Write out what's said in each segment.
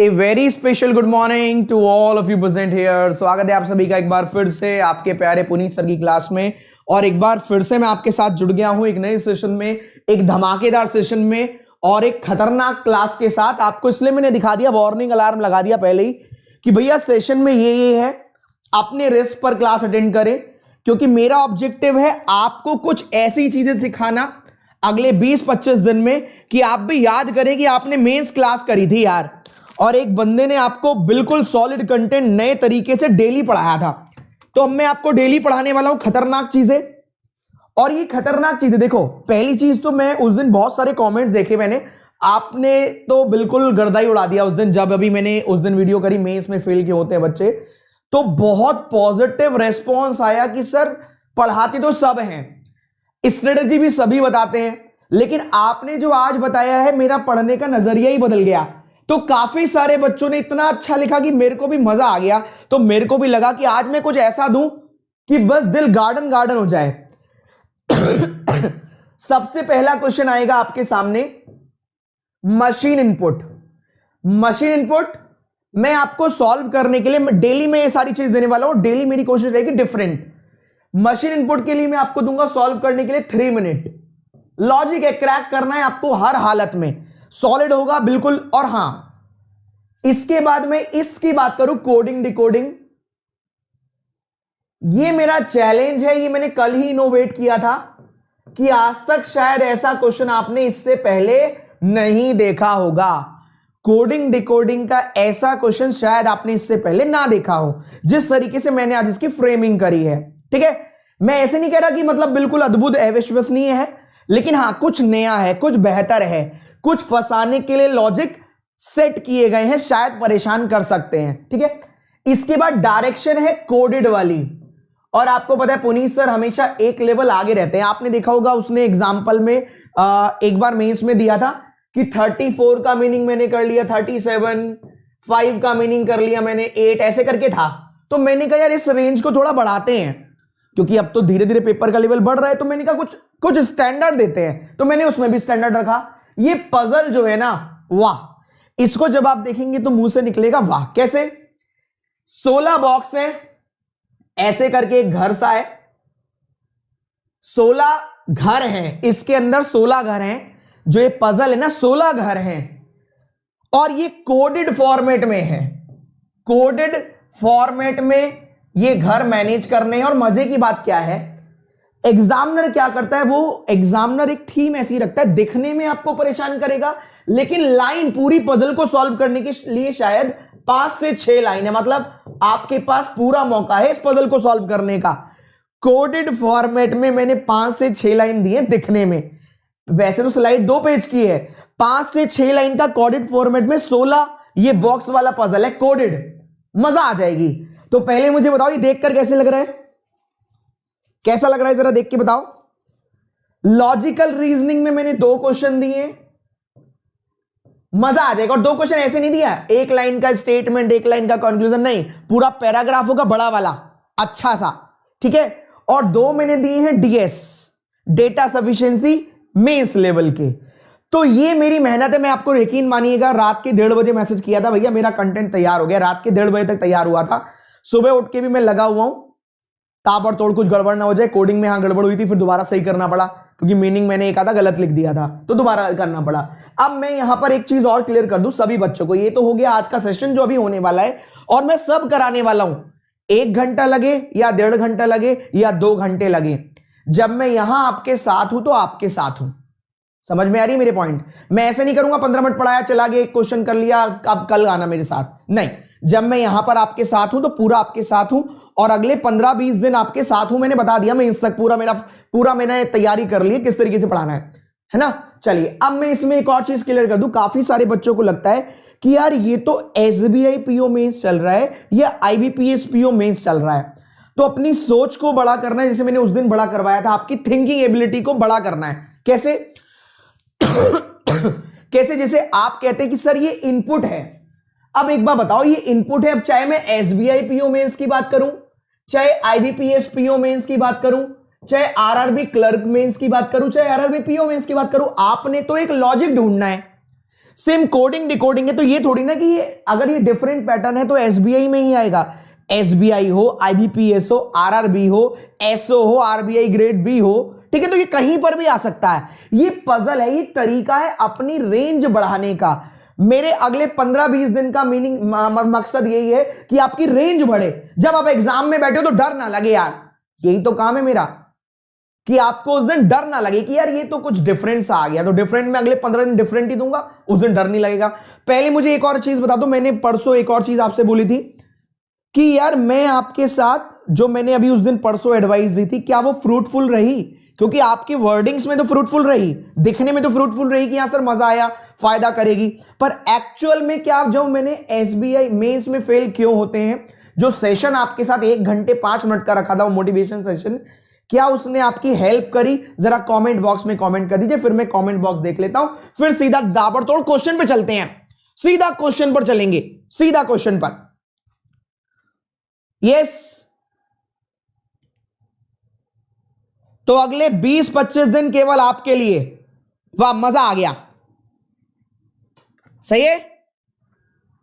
A very special good morning to all of you present here. स्वागत है आप सभी का एक बार फिर से आपके प्यारे पुनीत सर की क्लास में। और एक बार फिर से मैं आपके साथ जुड़ गया हूं एक नए सेशन में, एक धमाकेदार सेशन में और एक खतरनाक क्लास के साथ। आपको इसलिए मैंने दिखा दिया, वार्निंग अलार्म लगा दिया पहले ही कि भैया सेशन में ये है, अपने रिस्क पर क्लास अटेंड करें, क्योंकि मेरा ऑब्जेक्टिव है आपको कुछ ऐसी चीजें सिखाना अगले 20-25 दिन में कि आप भी याद करें कि आपने मेंस क्लास करी थी यार, और एक बंदे ने आपको बिल्कुल सॉलिड कंटेंट नए तरीके से डेली पढ़ाया था। तो अब मैं आपको डेली पढ़ाने वाला हूं खतरनाक चीजें। और ये खतरनाक चीजें देखो, पहली चीज तो मैं उस दिन बहुत सारे कमेंट्स देखे मैंने, आपने तो बिल्कुल गर्दा ही उड़ा दिया उस दिन, जब अभी मैंने उस दिन वीडियो करी मेंस में फेल क्यों होते हैं बच्चे। तो बहुत पॉजिटिव रेस्पॉन्स आया कि सर पढ़ाते तो सब हैं, स्ट्रेटजी भी सभी बताते हैं, लेकिन आपने जो आज बताया है मेरा पढ़ने का नजरिया ही बदल गया। तो काफी सारे बच्चों ने इतना अच्छा लिखा कि मेरे को भी मजा आ गया। तो मेरे को भी लगा कि आज मैं कुछ ऐसा दूं कि बस दिल गार्डन गार्डन हो जाए। सबसे पहला क्वेश्चन आएगा आपके सामने, मशीन इनपुट। मशीन इनपुट मैं आपको सॉल्व करने के लिए डेली में ये सारी चीज देने वाला हूं। डेली मेरी कोशिश रहेगी डिफरेंट। मशीन इनपुट के लिए मैं आपको दूंगा सॉल्व करने के लिए 3 मिनट। लॉजिक है, क्रैक करना है आपको हर हालत में, सॉलिड होगा बिल्कुल। और हां, इसके बाद मैं इसकी बात करूं, कोडिंग डिकोडिंग, ये मेरा चैलेंज है। ये मैंने कल ही इनोवेट किया था कि आज तक शायद ऐसा क्वेश्चन आपने इससे पहले नहीं देखा होगा। कोडिंग डिकोडिंग का ऐसा क्वेश्चन शायद आपने इससे पहले ना देखा हो, जिस तरीके से मैंने आज इसकी फ्रेमिंग करी है। ठीक है, मैं ऐसे नहीं कह रहा कि मतलब बिल्कुल अद्भुत अविश्वसनीय है, लेकिन हां कुछ नया है, कुछ बेहतर है, कुछ फंसाने के लिए लॉजिक सेट किए गए हैं, शायद परेशान कर सकते हैं। ठीक है, इसके बाद डायरेक्शन है कोडेड वाली। और आपको पता है पुनीत सर हमेशा एक लेवल आगे रहते हैं। आपने देखा होगा उसने एग्जाम्पल में एक बार मेंस में दिया था कि 34 का मीनिंग मैंने कर लिया 37, 5 का मीनिंग कर लिया मैंने 8, ऐसे करके था। तो मैंने कहा यार इस रेंज को थोड़ा बढ़ाते हैं, क्योंकि अब तो धीरे धीरे पेपर का लेवल बढ़ रहा है। तो मैंने कहा कुछ स्टैंडर्ड देते हैं, तो मैंने उसमें भी स्टैंडर्ड रखा। ये पजल जो है ना, वाह, इसको जब आप देखेंगे तो मुंह से निकलेगा वाह। कैसे? 16 बॉक्स है, ऐसे करके एक घर सा है, 16 घर हैं, इसके अंदर 16 घर हैं। जो ये पजल है ना, 16 घर हैं, और ये कोडेड फॉर्मेट में है। कोडेड फॉर्मेट में ये घर मैनेज करने हैं। और मजे की बात क्या है, एग्जामिनर क्या करता है, वो एग्जामिनर एक थीम ऐसी रखता है, दिखने में आपको परेशान करेगा, लेकिन लाइन पूरी पजल को सॉल्व करने के लिए शायद 5 से 6 लाइन है। मतलब आपके पास पूरा मौका है इस पजल को सॉल्व करने का। कोडेड फॉर्मेट में मैंने 5 से 6 लाइन दी है दिखने में। वैसे तो स्लाइड 2 पेज की है, 5 से 6 लाइन का कोडेड फॉर्मेट में 16 ये बॉक्स वाला पजल है कोडेड। मजा आ जाएगी। तो पहले मुझे बताओ ये देखकर कैसे लग रहा है, कैसा लग रहा है जरा देख के बताओ। लॉजिकल रीजनिंग में मैंने 2 क्वेश्चन दिए, मजा आ जाएगा। और 2 क्वेश्चन ऐसे नहीं दिया, एक लाइन का स्टेटमेंट, एक लाइन का कंक्लूजन, नहीं, पूरा पैराग्राफ होगा बड़ा वाला, अच्छा सा। ठीक है, और 2 मैंने दिए हैं DS, data sufficiency mains level के। तो ये मेरी मेहनत है। मैं आपको यकीन मानिएगा, रात के 1:30 बजे मैसेज किया था, भैया मेरा कंटेंट तैयार हो गया। रात के 1:30 बजे तक तैयार हुआ था। सुबह उठ के भी मैं लगा हुआ हूं, ताबड़तोड़ कुछ गड़बड़ ना हो जाए। कोडिंग में हाँ गड़बड़ हुई थी, फिर दोबारा सही करना पड़ा, क्योंकि मीनिंग मैंने एक आधा गलत लिख दिया था, तो दोबारा करना पड़ा। अब मैं यहां पर एक चीज और क्लियर कर दूं सभी बच्चों को। ये तो हो गया आज का सेशन जो अभी होने वाला है, और मैं सब कराने वाला हूं। 1 घंटा लगे या 1.5 घंटा लगे या 2 घंटे लगे, जब मैं यहां आपके साथ हूं तो आपके साथ हूं। समझ में आ रही है मेरे पॉइंट? मैं ऐसे नहीं करूंगा 15 मिनट पढ़ाया चला गया, एक क्वेश्चन कर लिया, अब कल आना मेरे साथ, नहीं। जब मैं यहां पर आपके साथ हूं तो पूरा आपके साथ हूं, और अगले 15-20 दिन आपके साथ हूं। मैंने बता दिया, मैं इस तक पूरा मैंने तैयारी कर ली किस तरीके से पढ़ाना है ना। चलिए अब मैं इसमें एक और चीज क्लियर कर दूं। काफी सारे बच्चों को लगता है कि यार ये तो एसबीआई पीओ मेंस चल रहा है या आईबीपीएस पीओ मेंस चल रहा है, तो अपनी सोच को बड़ा करना है। जैसे मैंने उस दिन बड़ा करवाया था, आपकी थिंकिंग एबिलिटी को बड़ा करना है। कैसे? कैसे? जैसे आप कहते हैं कि सर ये इनपुट है। अब एक बार बताओ, ये इनपुट है। अब चाहे मैं एसबीआई पीओ मेंस की बात करूं, चाहे आईबीपीएस पीओ मेंस की बात करूं, चाहे आरआरबी क्लर्क मेंस की बात करूं, चाहे आरआरबी पीओ मेंस की बात करूं, आपने तो एक लॉजिक ढूंढना है। सेम कोडिंग डिकोडिंग है, तो ये थोड़ी ना कि ये अगर ये डिफरेंट पैटर्न है तो एसबीआई में ही आएगा। एसबीआई हो, आईबीपीएस हो, आरआरबी हो, एसओ हो, आरबीआई ग्रेड बी हो, ठीक है, तो ये कहीं पर भी आ सकता है। ये पजल है, ये तरीका है अपनी रेंज बढ़ाने का। मेरे अगले 15-20 दिन का मीनिंग मकसद यही है कि आपकी रेंज बढ़े। जब आप एग्जाम में बैठे हो तो डर ना लगे यार, यही तो काम है मेरा, कि आपको उस दिन डर ना लगे कि यार ये तो कुछ डिफरेंट सा आ गया। तो डिफरेंट में अगले 15 दिन डिफरेंट ही दूंगा, उस दिन डर नहीं लगेगा। पहले मुझे एक और चीज बता दो, मैंने परसों एक और चीज आपसे बोली थी कि यार मैं आपके साथ जो मैंने अभी उस दिन परसों एडवाइस दी थी, क्या वो फ्रूटफुल रही? क्योंकि आपकी वर्डिंग्स में तो फ्रूटफुल रही, दिखने में तो फ्रूटफुल रही कि यहां सर मजा आया, फायदा करेगी, पर एक्चुअल में क्या, जो मैंने एसबीआई मेंस में फेल क्यों होते हैं, जो सेशन आपके साथ 1 घंटे 5 मिनट का रखा था, वो मोटिवेशन सेशन, क्या उसने आपकी हेल्प करी? जरा कमेंट बॉक्स में कमेंट कर दीजिए, फिर मैं कमेंट बॉक्स देख लेता हूं, फिर सीधा दाबड़तोड़ क्वेश्चन पे चलते हैं। सीधा क्वेश्चन पर चलेंगे, सीधा क्वेश्चन पर। यस, तो अगले 20-25 दिन केवल आपके लिए। वाह, मजा आ गया, सही है।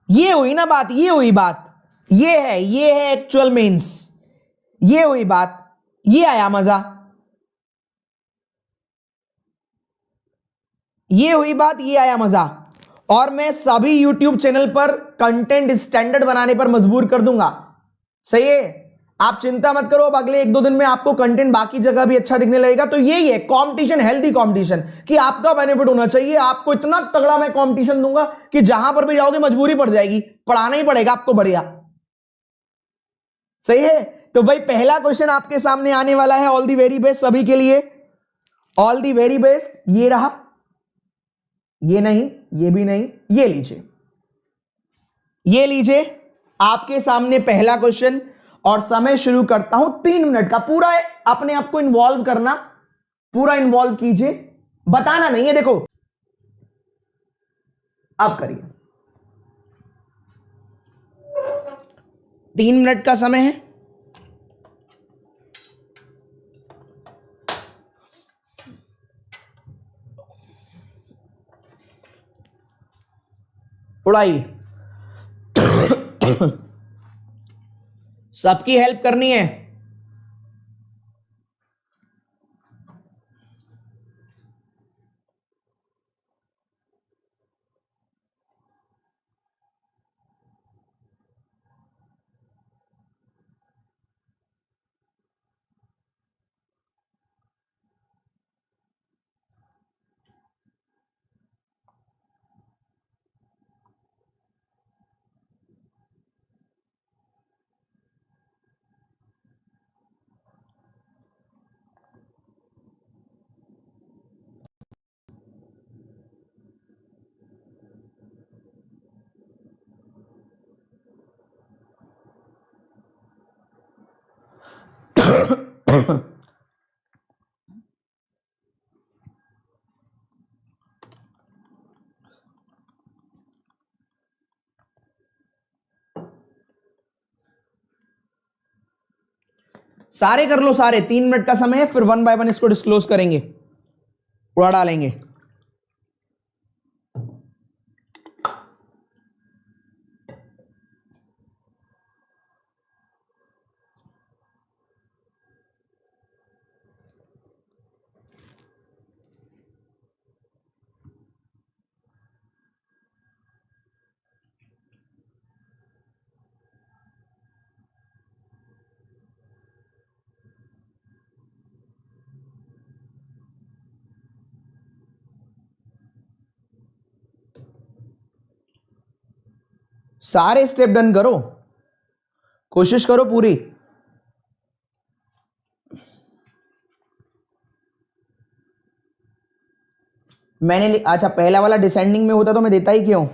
ये हुई ना बात, ये हुई बात, ये है एक्चुअल मीन्स, ये हुई बात, ये आया मजा, ये हुई बात, ये आया मजा। और मैं सभी YouTube चैनल पर कंटेंट स्टैंडर्ड बनाने पर मजबूर कर दूंगा, सही है। आप चिंता मत करो, अब अगले 1-2 दिन में आपको कंटेंट बाकी जगह भी अच्छा दिखने लगेगा। तो यही है कंपटीशन, हेल्दी कंपटीशन, कि आपका बेनिफिट होना चाहिए। आपको इतना तगड़ा मैं कंपटीशन दूंगा कि जहां पर भी जाओगे मजबूरी पड़ जाएगी, पढ़ाना ही पड़ेगा आपको बढ़िया, सही है। तो भाई पहला क्वेश्चन आपके सामने आने वाला है, ऑल दी वेरी बेस्ट सभी के लिए, ऑल दी वेरी बेस्ट। ये रहा, ये नहीं, ये भी नहीं, ये लीजिए, ये लीजिए आपके सामने पहला क्वेश्चन। और समय शुरू करता हूं 3 मिनट का। पूरा अपने आप को इन्वॉल्व करना, पूरा इन्वॉल्व कीजिए, बताना नहीं है। देखो अब करिए, 3 मिनट का समय है। उड़ाई सबकी हेल्प करनी है। सारे कर लो सारे, 3 मिनट का समय है, फिर 1 बाय 1 इसको डिस्क्लोज करेंगे, उड़ा डालेंगे। सारे स्टेप डन करो, कोशिश करो पूरी। मैंने अच्छा, पहला वाला डिसेंडिंग में होता तो मैं देता ही क्यों?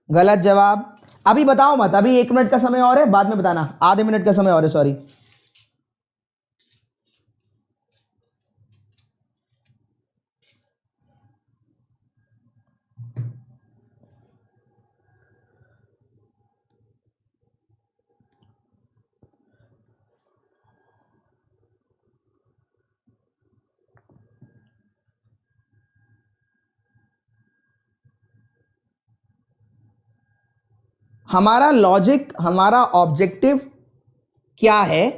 गलत जवाब। अभी बताओ मत, अभी 1 मिनट का समय और है, बाद में बताना, आधे मिनट का समय और है, सॉरी। हमारा लॉजिक, हमारा ऑब्जेक्टिव क्या है?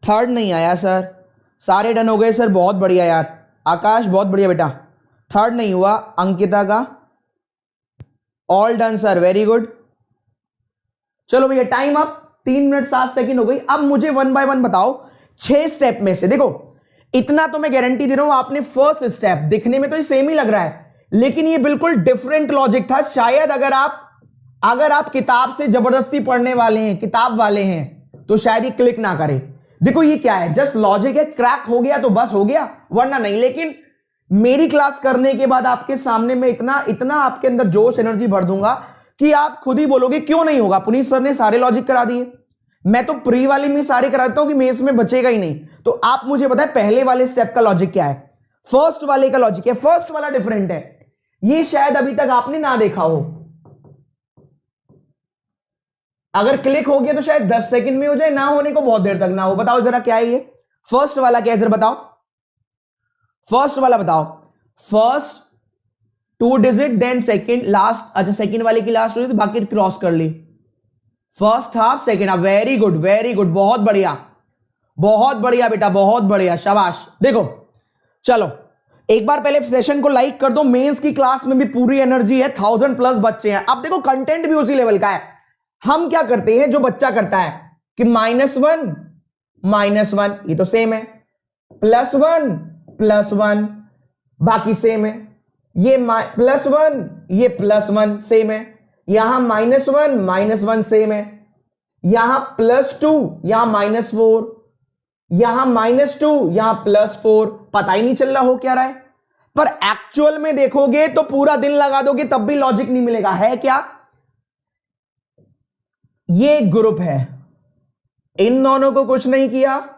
थर्ड नहीं आया सर, सारे डन हो गए सर, बहुत बढ़िया यार। आकाश बहुत बढ़िया बेटा, थर्ड नहीं हुआ। अंकिता का all done sir, very good. चलो भैया टाइम अप, 3 मिनट 7 सेकंड हो गई। अब मुझे 1 बाय 1 बताओ 6 स्टेप में से। देखो इतना तो मैं गारंटी दे रहा हूं, आपने फर्स्ट स्टेप दिखने में तो ये सेम ही लग रहा है, लेकिन ये बिल्कुल डिफरेंट लॉजिक था। शायद अगर आप किताब से जबरदस्ती पढ़ने वाले हैं, किताब वाले हैं, तो शायद ये क्लिक ना करे। देखो ये क्या है, जस्ट लॉजिक है, क्रैक हो गया तो बस हो गया, वरना नहीं। लेकिन मेरी क्लास करने के बाद आपके सामने में इतना आपके अंदर जोश एनर्जी भर दूंगा कि आप खुद ही बोलोगे क्यों नहीं होगा। पुनीत सर ने सारे लॉजिक करा दिए, मैं तो प्री वाली में सारे कराता हूं कि मेंस में बचेगा ही नहीं। तो आप मुझे बताएं पहले वाले स्टेप का लॉजिक क्या है, फर्स्ट वाले का लॉजिक है। फर्स्ट वाला डिफरेंट है, ये शायद अभी तक आपने ना देखा हो। अगर क्लिक हो गया तो शायद 10 सेकंड में हो जाए, ना होने को बहुत देर तक ना हो। बताओ जरा क्या है ये फर्स्ट वाला, क्या है जरा बताओ, फर्स्ट वाला बताओ। First 2 digit then second last, अच्छा सेकंड वाले की लास्ट हुई तो बाकी क्रॉस कर ली। First half second half, very good very good, बहुत बढ़िया बहुत बढ़िया बेटा, बहुत बढ़िया, शाबाश। देखो चलो एक बार पहले सेशन को लाइक कर दो, मेंस की क्लास में भी पूरी एनर्जी है, 1000+ बच्चे हैं। अब देखो कंटेंट भी उसी लेवल का है। हम क्या करते हैं, जो बच्चा करता है कि -1 ये तो सेम है, +1 बाकी सेम है, ये +1 ये +1 सेम है, यहां -1 सेम है, यहां +2 यहां -4, यहां -2 यहां +4। पता ही नहीं चल रहा हो क्या रहा है, पर एक्चुअल में देखोगे तो पूरा दिन लगा दोगे तब भी लॉजिक नहीं मिलेगा। है क्या, ये ग्रुप है, इन दोनों को कुछ नहीं किया,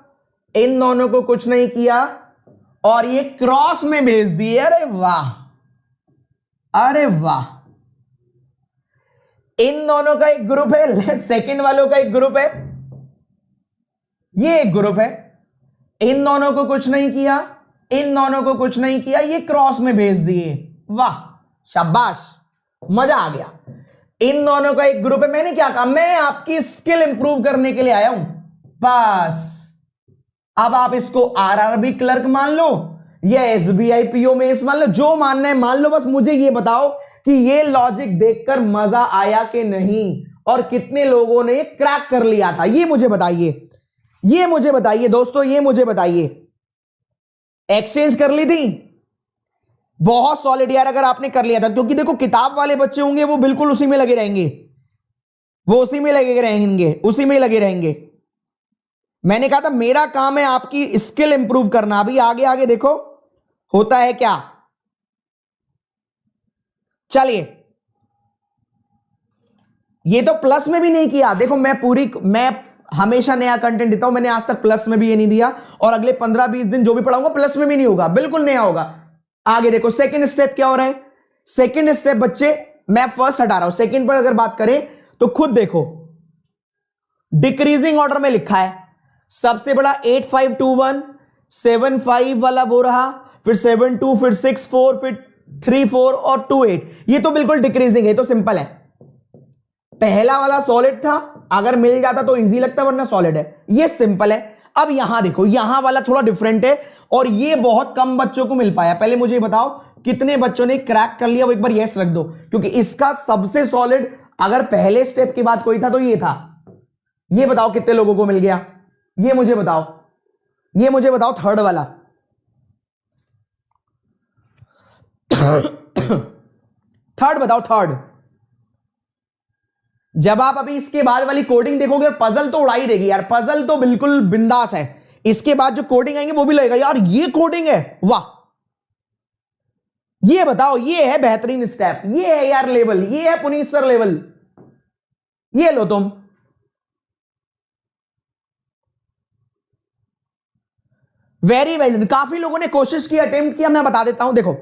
इन दोनों को कुछ नहीं किया, और ये क्रॉस में भेज दिए। अरे वाह, अरे वाह, इन दोनों का एक ग्रुप है, सेकंड वालों का एक ग्रुप है, ये एक ग्रुप है। इन दोनों को कुछ नहीं किया, इन दोनों को कुछ नहीं किया, ये क्रॉस में भेज दिए। वाह शाबाश, मजा आ गया। इन दोनों का एक ग्रुप है। मैंने क्या कहा, मैं आपकी स्किल इंप्रूव करने के लिए आया हूं बस। अब आप इसको आरआरबी क्लर्क मान लो या एसबीआई पीओ में इस मान लो, जो मानना है मान लो। बस मुझे ये बताओ कि ये लॉजिक देखकर मजा आया कि नहीं, और कितने लोगों ने क्रैक कर लिया था, ये मुझे बताइए, ये मुझे बताइए दोस्तों, ये मुझे बताइए। एक्सचेंज कर ली थी, बहुत सॉलिड यार अगर आपने कर लिया था, क्योंकि देखो किताब वाले बच्चे होंगे वो बिल्कुल उसी में लगे रहेंगे, वो उसी में लगे रहेंगे, उसी में लगे रहेंगे। मैंने कहा था मेरा काम है आपकी स्किल इंप्रूव करना। अभी आगे आगे देखो होता है क्या। चलिए, ये तो प्लस में भी नहीं किया। देखो मैं हमेशा नया कंटेंट देता हूं, मैंने आज तक प्लस में भी ये नहीं दिया, और अगले 15-20 दिन जो भी पढ़ाऊंगा प्लस में भी नहीं होगा, बिल्कुल नया होगा। आगे देखो सेकंड स्टेप क्या हो रहा है। सेकंड स्टेप बच्चे, मैं फर्स्ट हटा रहा हूं, सेकंड पर अगर बात करें तो खुद देखो डिक्रीजिंग ऑर्डर में लिखा है। सबसे बड़ा 8521, 75 वाला वो रहा, फिर 72, फिर 64, फिर 34 और 28। ये तो बिल्कुल डिक्रीजिंग है, तो सिंपल है। पहला वाला सॉलिड था, अगर मिल जाता तो इजी लगता, वरना सॉलिड है, ये सिंपल है। अब यहां देखो, यहां वाला थोड़ा डिफरेंट है, और ये बहुत कम बच्चों को मिल पाया। पहले मुझे बताओ कितने बच्चों ने क्रैक कर लिया, वो एक बार यस रख दो, क्योंकि इसका सबसे सॉलिड अगर पहले स्टेप की बात कोई था तो ये था। ये बताओ कितने लोगों को मिल गया, ये मुझे बताओ, ये मुझे बताओ थर्ड वाला। थर्ड बताओ, थर्ड। जब आप अभी इसके बाद वाली कोडिंग देखोगे, पजल तो उड़ाई देगी यार, पजल तो बिल्कुल बिंदास है। इसके बाद जो कोडिंग आएंगे वो भी लगेगा यार ये कोडिंग है, वाह। ये बताओ, ये है बेहतरीन स्टेप, ये है यार लेवल, ये है पुनीत सर लेवल। ये लो तुम, वेरी वेल। काफी लोगों ने कोशिश की, अटेम्प्ट किया। मैं बता देता हूं, देखो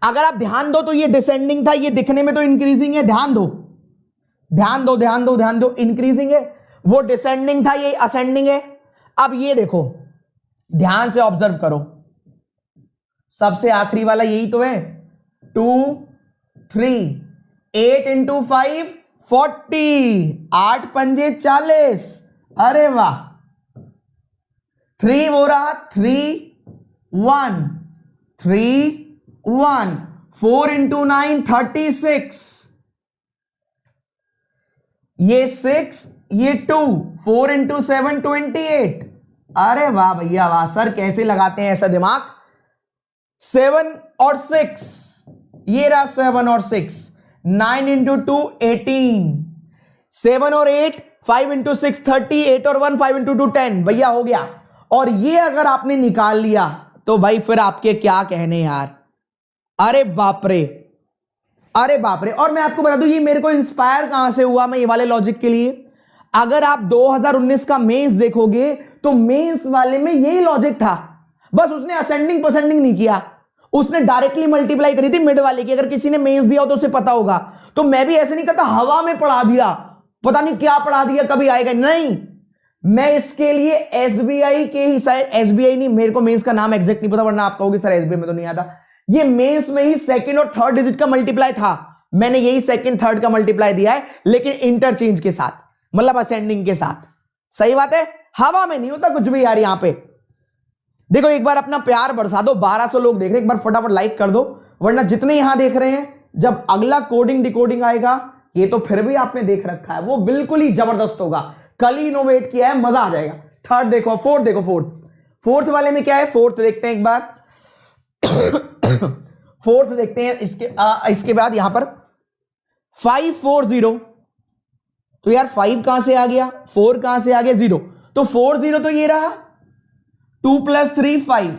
अगर आप ध्यान दो तो ये डिसेंडिंग था, ये दिखने में तो इंक्रीजिंग है। ध्यान दो, ध्यान दो, ध्यान दो, ध्यान दो, इंक्रीजिंग है। वो डिसेंडिंग था, ये असेंडिंग है। अब ये देखो, ध्यान से ऑब्जर्व करो, सबसे आखिरी वाला यही तो है, 2 3 8 × 5 40, 8 पंजे 40, अरे वाह। 3 हो रहा 3 1 3 1, 4 इंटू 9 36, ये 6 ये 2, 4 इंटू 7 28। अरे वाह भैया वाह, सर कैसे लगाते हैं ऐसा दिमाग। 7 और 6, ये रहा 7 और 6, 9 इंटू 2 18, 7 और 8, 5 इंटू 6 30, 8 और 1 5 इंटू 2 10, भैया हो गया। और ये अगर आपने निकाल लिया तो भाई फिर आपके क्या कहने यार, अरे बाप रे, अरे बाप रे। और मैं आपको बता दूं ये मेरे को इंस्पायर कहां से हुआ, मैं ये वाले लॉजिक के लिए। अगर आप 2019 का मेंस देखोगे तो मेंस वाले में यही लॉजिक था, बस उसने असेंडिंग पसेंडिंग नहीं किया, उसने डायरेक्टली मल्टीप्लाई करी थी मिड वाले की। अगर किसी ने मेंस दिया हो तो उसे पता होगा, तो मैं भी ऐसे नहीं करता हवा में पढ़ा दिया, पता नहीं क्या पढ़ा दिया, कभी आएगा नहीं। मैं इसके लिए एसबीआई के ही, शायद एसबीआई नहीं, मेरे को मेंस का नाम एग्जैक्ट नहीं पता, वरना आप कहोगे सर एसबीआई में तो नहीं आता। ये मेंस में ही सेकंड और थर्ड डिजिट का मल्टीप्लाई था, मैंने यही सेकंड थर्ड का मल्टीप्लाई दिया है, लेकिन इंटरचेंज के साथ, मतलब असेंडिंग के साथ। सही बात है, हवा में नहीं होता कुछ भी यार। यहां पे देखो एक बार अपना प्यार बरसा दो, 1200 लोग देख रहे हैं, एक बार फटाफट लाइक कर दो, वरना जितने यहां देख रहे हैं जब अगला कोडिंग डिकोडिंग आएगा, ये तो फिर भी आपने देख रखा है, वो बिल्कुल ही जबरदस्त होगा, कल ही इनोवेट किया है, मजा आ जाएगा। थर्ड देखो, फोर्थ देखो, फोर्थ वाले में क्या है, फोर्थ देखते हैं एक बार। फोर्थ देखते हैं, इसके बाद यहां पर 540, तो यार 5 कहां से आ गया, 4 कहां से आ गया, 0, तो 40 तो ये रहा, 2 + 3 5,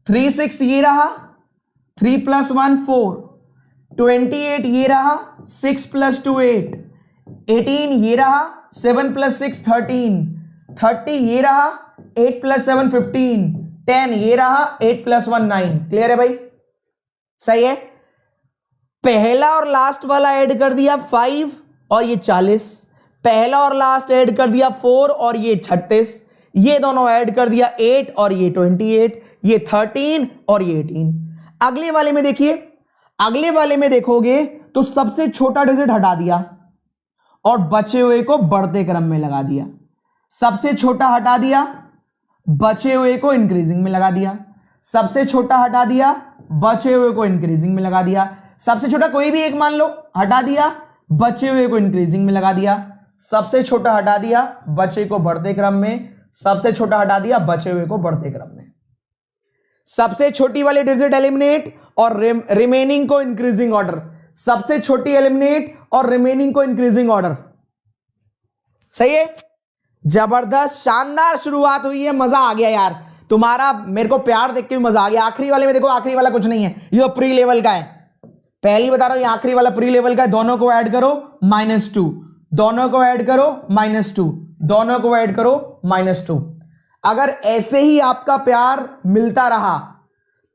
3 6 ये रहा, 3 + 1 4, 28 ये रहा, 6 + 2 8, 18 ये रहा, 7 + 6 13, 30 ये रहा, 8 + 7 15, 10 ये रहा, 8 + 1 9। क्लियर है भाई, सही है। पहला और लास्ट वाला ऐड कर दिया 5 और ये 40, पहला और लास्ट ऐड कर दिया 4 और ये 36, ये दोनों ऐड कर दिया 8 और ये 28, ये 13 और ये 18। अगले वाले में देखिए, अगले वाले में देखोगे तो सबसे छोटा डिजिट हटा दिया और बचे हुए को बढ़ते क्रम में लगा दिया, सबसे छोटा हटा दिया, बचे हुए को इंक्रीजिंग में लगा दिया, सबसे छोटा हटा दिया, बचे हुए को इंक्रीजिंग में लगा दिया, सबसे छोटा कोई भी एक मान लो, हटा दिया, बचे हुए को इंक्रीजिंग में लगा दिया, सबसे छोटा हटा दिया, बचे को बढ़ते क्रम में, सबसे छोटा हटा दिया, बचे हुए को बढ़ते क्रम में। सबसे छोटी वाली डिजिट एलिमिनेट और रिमेनिंग को इंक्रीजिंग ऑर्डर, सबसे छोटी एलिमिनेट और रिमेनिंग को इंक्रीजिंग ऑर्डर। सही है, जबरदस्त शानदार शुरुआत हुई है, मजा आ गया यार तुम्हारा, मेरे को प्यार देख के भी मजा आ गया। आखिरी वाले में देखो, आखिरी वाला कुछ नहीं है, ये प्री लेवल का है, पहली बता रहा हूं, ये आखिरी वाला प्री लेवल का है। दोनों को ऐड करो -2, दोनों को ऐड करो -2, दोनों को ऐड करो -2। अगर ऐसे ही आपका प्यार मिलता रहा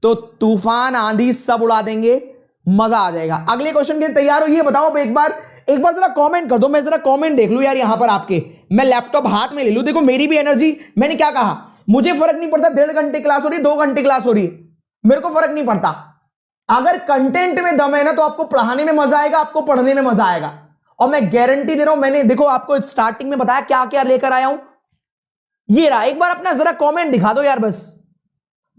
तो तूफान आंधी सब उड़ा देंगे, मजा आ जाएगा। अगले क्वेश्चन के लिए तैयार हो, ये बताओ एक बार जरा कमेंट कर दो, मैं जरा कमेंट देख लूं यार यहां पर आपके, मैं लैपटॉप हाथ में ले लूं, देखो मेरी भी एनर्जी, मैंने क्या कहा, मुझे फर्क नहीं पड़ता 1.5 घंटे क्लास हो रही है, 2 घंटे क्लास हो रही है, मेरे को फर्क नहीं पड़ता। अगर कंटेंट में दम है ना तो आपको पढ़ाने में मजा आएगा, आपको पढ़ने में मजा आएगा, और मैं गारंटी दे रहा हूं, मैंने देखो आपको स्टार्टिंग में बताया क्या क्या लेकर आया हूं, ये रहा। एक बार अपना जरा कमेंट दिखा दो यार, बस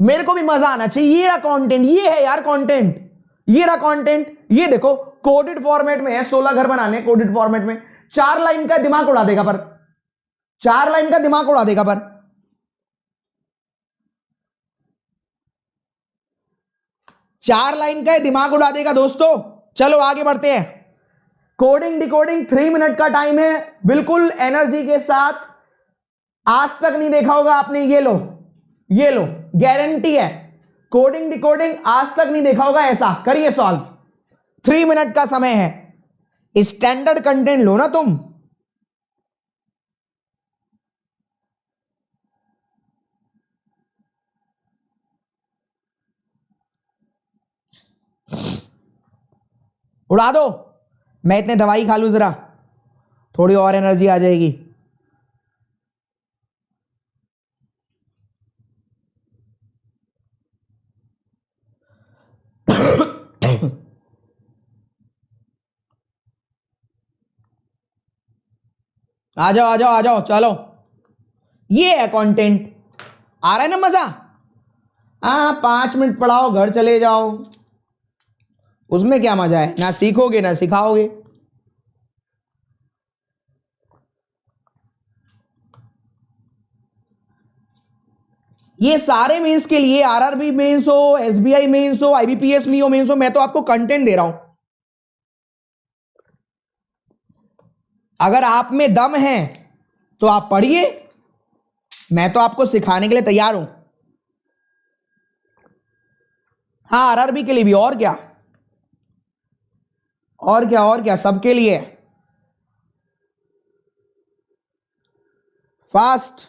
मेरे को भी मजा आना चाहिए। ये रहा कंटेंट, ये है यार कंटेंट, ये रहा कंटेंट, ये देखो कोडेड फॉर्मेट में है, 16 घर बनाने कोडेड फॉर्मेट में, 4 लाइन का दिमाग उड़ा देगा, पर 4 लाइन का दिमाग उड़ा देगा, पर 4 लाइन का दिमाग उड़ा देगा दोस्तों। चलो आगे बढ़ते हैं, कोडिंग डिकोडिंग 3 मिनट का टाइम है, बिल्कुल एनर्जी के साथ, आज तक नहीं देखा होगा आपने, ये लो, ये लो, गारंटी है, कोडिंग डिकोडिंग आज तक नहीं देखा होगा ऐसा। करिए सॉल्व, 3 मिनट का समय है, स्टैंडर्ड कंटेंट लो ना तुम। उड़ा दो, मैं इतने दवाई खा लूं जरा, थोड़ी और एनर्जी आ जाएगी। आ जाओ आ जाओ आ जाओ, चलो ये है कंटेंट। आ रहा है ना मजा? हाँ 5 मिनट पढ़ाओ घर चले जाओ, उसमें क्या मजा है? ना सीखोगे ना सिखाओगे। ये सारे मेंस के लिए, आरआरबी मेंस हो, एसबीआई मेंस हो, आईबीपीएस मेंस हो, मैं तो आपको कंटेंट दे रहा हूं। अगर आप में दम है तो आप पढ़िए, मैं तो आपको सिखाने के लिए तैयार हूं। हाँ आरआरबी के लिए भी, और क्या और क्या और क्या, सबके लिए फास्ट।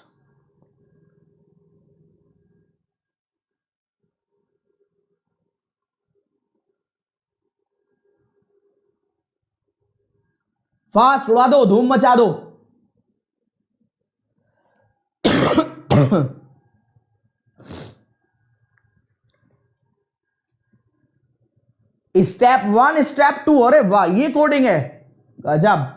फास्ट उड़ा दो, धूम मचा दो। स्टेप 1 स्टेप 2, अरे वाह ये कोडिंग है, गजब।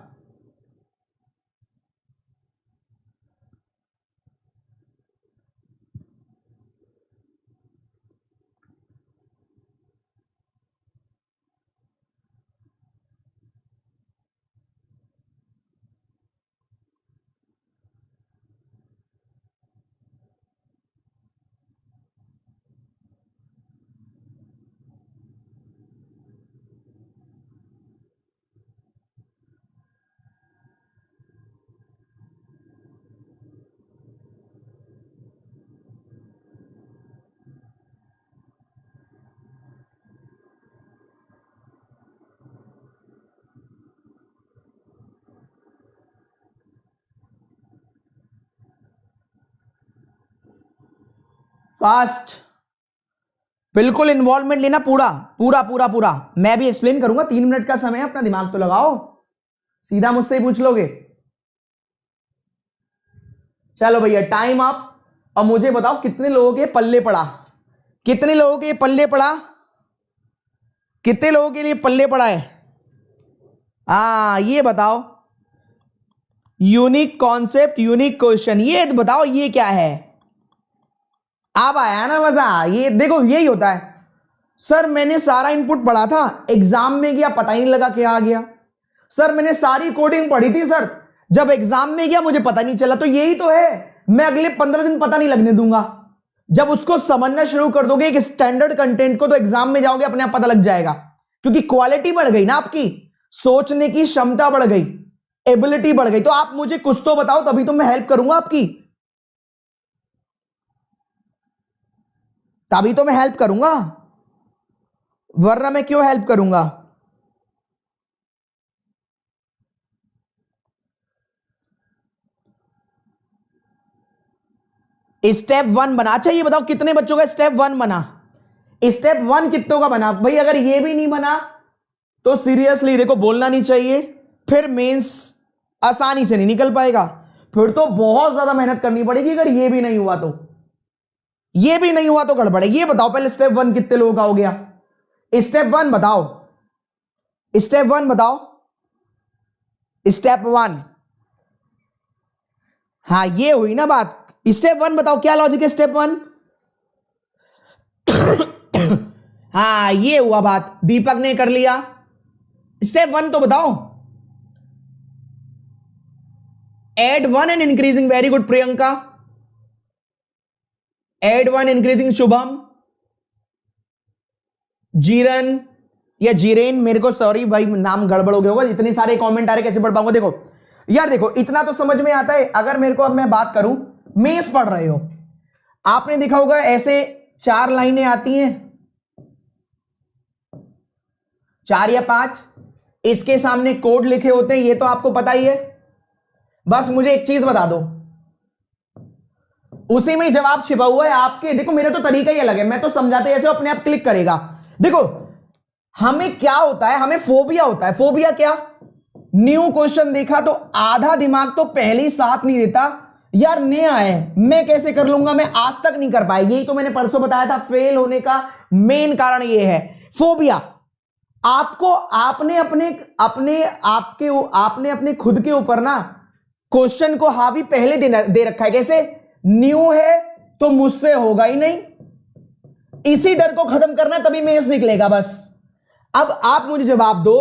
फास्ट, बिल्कुल इन्वॉल्वमेंट लेना, पूरा पूरा पूरा पूरा। मैं भी एक्सप्लेन करूंगा, 3 मिनट का समय है, अपना दिमाग तो लगाओ, सीधा मुझसे ही पूछ लोगे। चलो भैया टाइम अप। और मुझे बताओ कितने लोगों के पल्ले पड़ा, कितने लोगों के पल्ले पड़ा, कितने लोगों के लिए पल्ले पड़ा है? ये बताओ। यूनिक कॉन्सेप्ट, यूनिक क्वेश्चन, ये बताओ ये क्या है? अब आया ना मजा? ये देखो यही होता है। सर मैंने सारा इनपुट पढ़ा था, एग्जाम में गया पता ही नहीं लगा क्या आ गया। सर मैंने सारी कोडिंग पढ़ी थी सर, जब एग्जाम में गया मुझे पता नहीं चला। तो यही तो है, मैं अगले 15 दिन पता नहीं लगने दूंगा। जब उसको समझना शुरू कर दोगे एक स्टैंडर्ड कंटेंट को, तो एग्जाम में जाओगे अपने आप पता लग जाएगा, क्योंकि क्वालिटी बढ़ गई ना आपकी, सोचने की क्षमता बढ़ गई, एबिलिटी बढ़ गई। तो आप मुझे कुछ तो बताओ, तभी तो मैं हेल्प करूंगा आपकी, तभी तो मैं हेल्प करूंगा, वरना मैं क्यों हेल्प करूंगा? स्टेप 1 बना। अच्छा ये बताओ कितने बच्चों का स्टेप 1 बना? स्टेप 1 कितनों का बना भाई? अगर ये भी नहीं बना तो सीरियसली देखो बोलना नहीं चाहिए, फिर मेंस आसानी से नहीं निकल पाएगा, फिर तो बहुत ज्यादा मेहनत करनी पड़ेगी। अगर ये भी नहीं हुआ तो, ये भी नहीं हुआ तो गड़बड़ है। ये बताओ पहले स्टेप 1 कितने लोगों का हो गया? स्टेप 1 बताओ, स्टेप 1 बताओ, स्टेप 1। हाँ ये हुई ना बात। स्टेप 1 बताओ, क्या लॉजिक है स्टेप 1? हाँ ये हुआ बात, दीपक ने कर लिया। स्टेप 1 तो बताओ। Add 1 and increasing, very good Priyanka. Add 1 increasing Shubham, जीरन या जीरेन, मेरे को सॉरी भाई नाम गड़बड़ हो गया होगा, इतने सारे कमेंट आ रहे कैसे पढ़ पाऊंगा। देखो यार देखो इतना तो समझ में आता है। अगर मेरे को अब मैं बात करूं, मेंस पढ़ रहे हो, आपने देखा होगा ऐसे 4 लाइनें आती हैं, 4 या 5, इसके सामने कोड लिखे होते हैं, ये तो आपको पता ही है। बस मुझे एक चीज बता दो, उसी में जवाब छिपा हुआ है आपके। देखो मेरा तो तरीका ही अलग है, मैं तो समझाते ऐसे अपने आप क्लिक करेगा। देखो हमें क्या होता है, हमें फोबिया होता है। फोबिया क्या? न्यू क्वेश्चन देखा तो आधा दिमाग तो पहले ही साथ नहीं देता, यार नया है मैं कैसे कर लूंगा, मैं आज तक नहीं कर पाया। यही तो मैंने परसों बताया था, फेल होने का मेन कारण ये है, फोबिया। आपको आपने अपने खुद के ऊपर ना क्वेश्चन को हावी पहले दे रखा है, कैसे? न्यू है तो मुझसे होगा ही नहीं, इसी डर को खत्म करना तभी मेंस निकलेगा बस। अब आप मुझे जवाब दो,